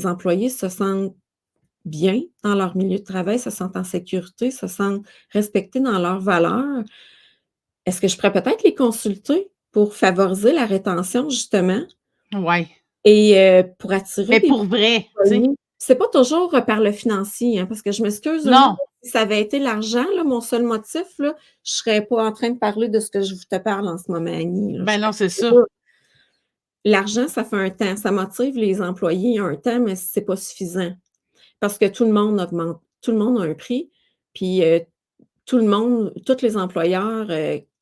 employés se sentent bien dans leur milieu de travail, se sentent en sécurité, se sentent respectés dans leurs valeurs. Est-ce que je pourrais peut-être les consulter pour favoriser la rétention justement ouais. et pour attirer Mais des pour vrai, tu sais? employés? C'est pas toujours, par le financier, hein, parce que je m'excuse, là, Non, si ça avait été l'argent, là, mon seul motif, là, je serais pas en train de parler de ce que je te parle en ce moment, Annie, là, je ben non, c'est serais ça. pas là. L'argent, ça fait un temps, ça motive les employés un temps, mais c'est pas suffisant parce que tout le monde a un prix, puis, tous les employeurs,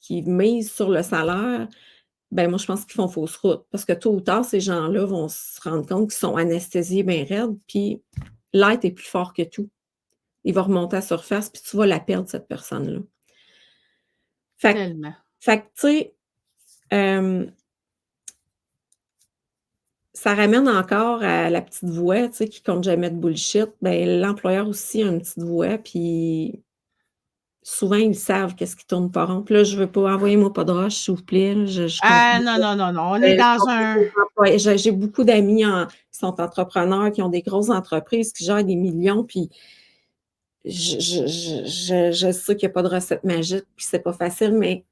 qui misent sur le salaire, ben, moi, je pense qu'ils font fausse route parce que tôt ou tard, ces gens-là vont se rendre compte qu'ils sont anesthésiés bien raides, puis l'être est plus fort que tout. Il va remonter à surface, puis tu vas la perdre, cette personne-là. Fait que Tellement. fait que, tu sais, hem, ça ramène encore à la petite voix, tu sais, qui compte jamais de bullshit. Ben, l'employeur aussi a une petite voix, puis souvent, ils savent qu'est-ce qui tourne pas rond. Puis là, je veux pas envoyez-moi pas de roche, s'il vous plaît, là, je comprends. Ah non, non, non, non, on est Je dans comprends que un les employés j'ai beaucoup d'amis qui sont entrepreneurs, qui ont des grosses entreprises, qui gèrent des millions, puis je sais qu'il y a pas de recette magique, puis c'est pas facile, mais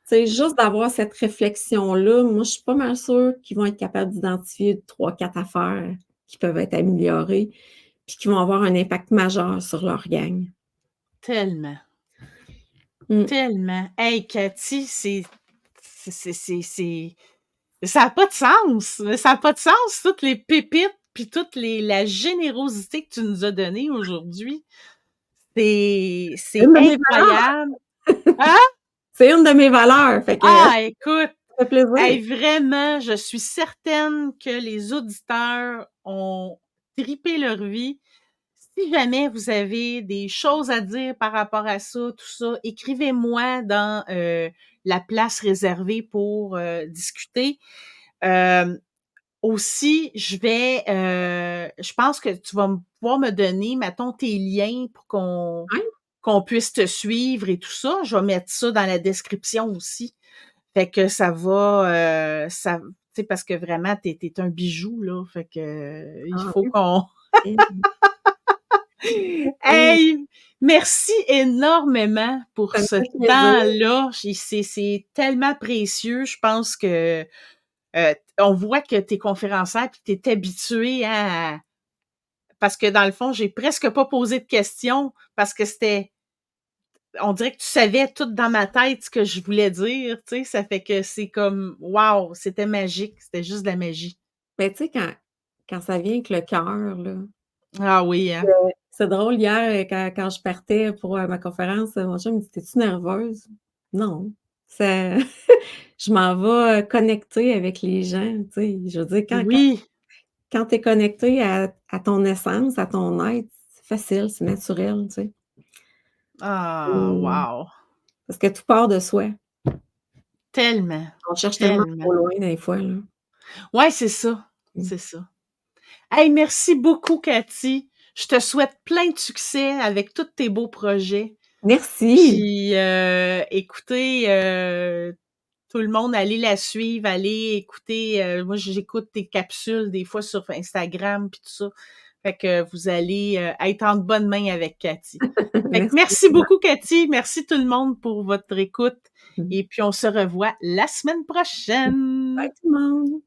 tu sais, juste d'avoir cette réflexion-là, moi, je suis pas mal sûre qu'ils vont être capables d'identifier 3, 4 affaires qui peuvent être améliorées, puis qui vont avoir un impact majeur sur leur gang. tellement, Mmh. tellement. Hey Cathy, c'est ça a pas de sens, ça a pas de sens, toutes les pépites, puis toute les la générosité que tu nous as donnée aujourd'hui. C'est Une de mes valeurs! incroyable. Hein? C'est une de mes valeurs, fait que Ah écoute, ça fait plaisir. hey, vraiment, je suis certaine que les auditeurs ont tripé leur vie. Si jamais vous avez des choses à dire par rapport à ça, tout ça, écrivez-moi dans, la place réservée pour, discuter. Hem, Aussi, je pense que tu vas pouvoir me donner, mettons, tes liens pour Ouais, qu'on puisse te suivre et tout ça. Je vais mettre ça dans la description aussi. Fait que ça tu sais, parce que vraiment, t'es un bijou, là. Fait que, il ah, faut qu'on merci. Merci, hey! Merci énormément pour ça me ce fait plaisir. temps-là. C'est tellement précieux. Je pense que, on voit que tu es conférencière puis tu es habituée à parce que dans le fond, j'ai presque pas posé de questions parce que on dirait que tu savais tout dans ma tête ce que je voulais dire, tu sais? Ça fait que c'est comme, waouh, c'était magique, c'était juste de la magie. Mais tu sais, quand ça vient avec le cœur, là, Ah oui, hein? c'est drôle, hier, quand je partais pour, ma conférence, mon chum me dit: «Tu es-tu nerveuse?» Non, ça je m'en vais, connecter avec les gens, tu sais? Je veux dire, Oui. quand tu es connecté à ton essence, à ton être, c'est facile, c'est naturel, tu sais? Ah, Mmh, wow! parce que tout part de soi. Tellement, On cherche tellement tellement. trop loin des fois, là. Ouais, c'est ça, Mmh. c'est ça. Hey, merci beaucoup, Cathy. Je te souhaite plein de succès avec tous tes beaux projets. Merci! Puis, écoutez, tout le monde, allez la suivre, allez écouter, moi j'écoute tes capsules des fois sur Instagram puis tout ça. Fait que vous allez, être en de bonnes mains avec Cathy. Fait que Merci. merci beaucoup, Cathy. Merci tout le monde pour votre écoute Mmh. et puis on se revoit la semaine prochaine. Bye tout le monde!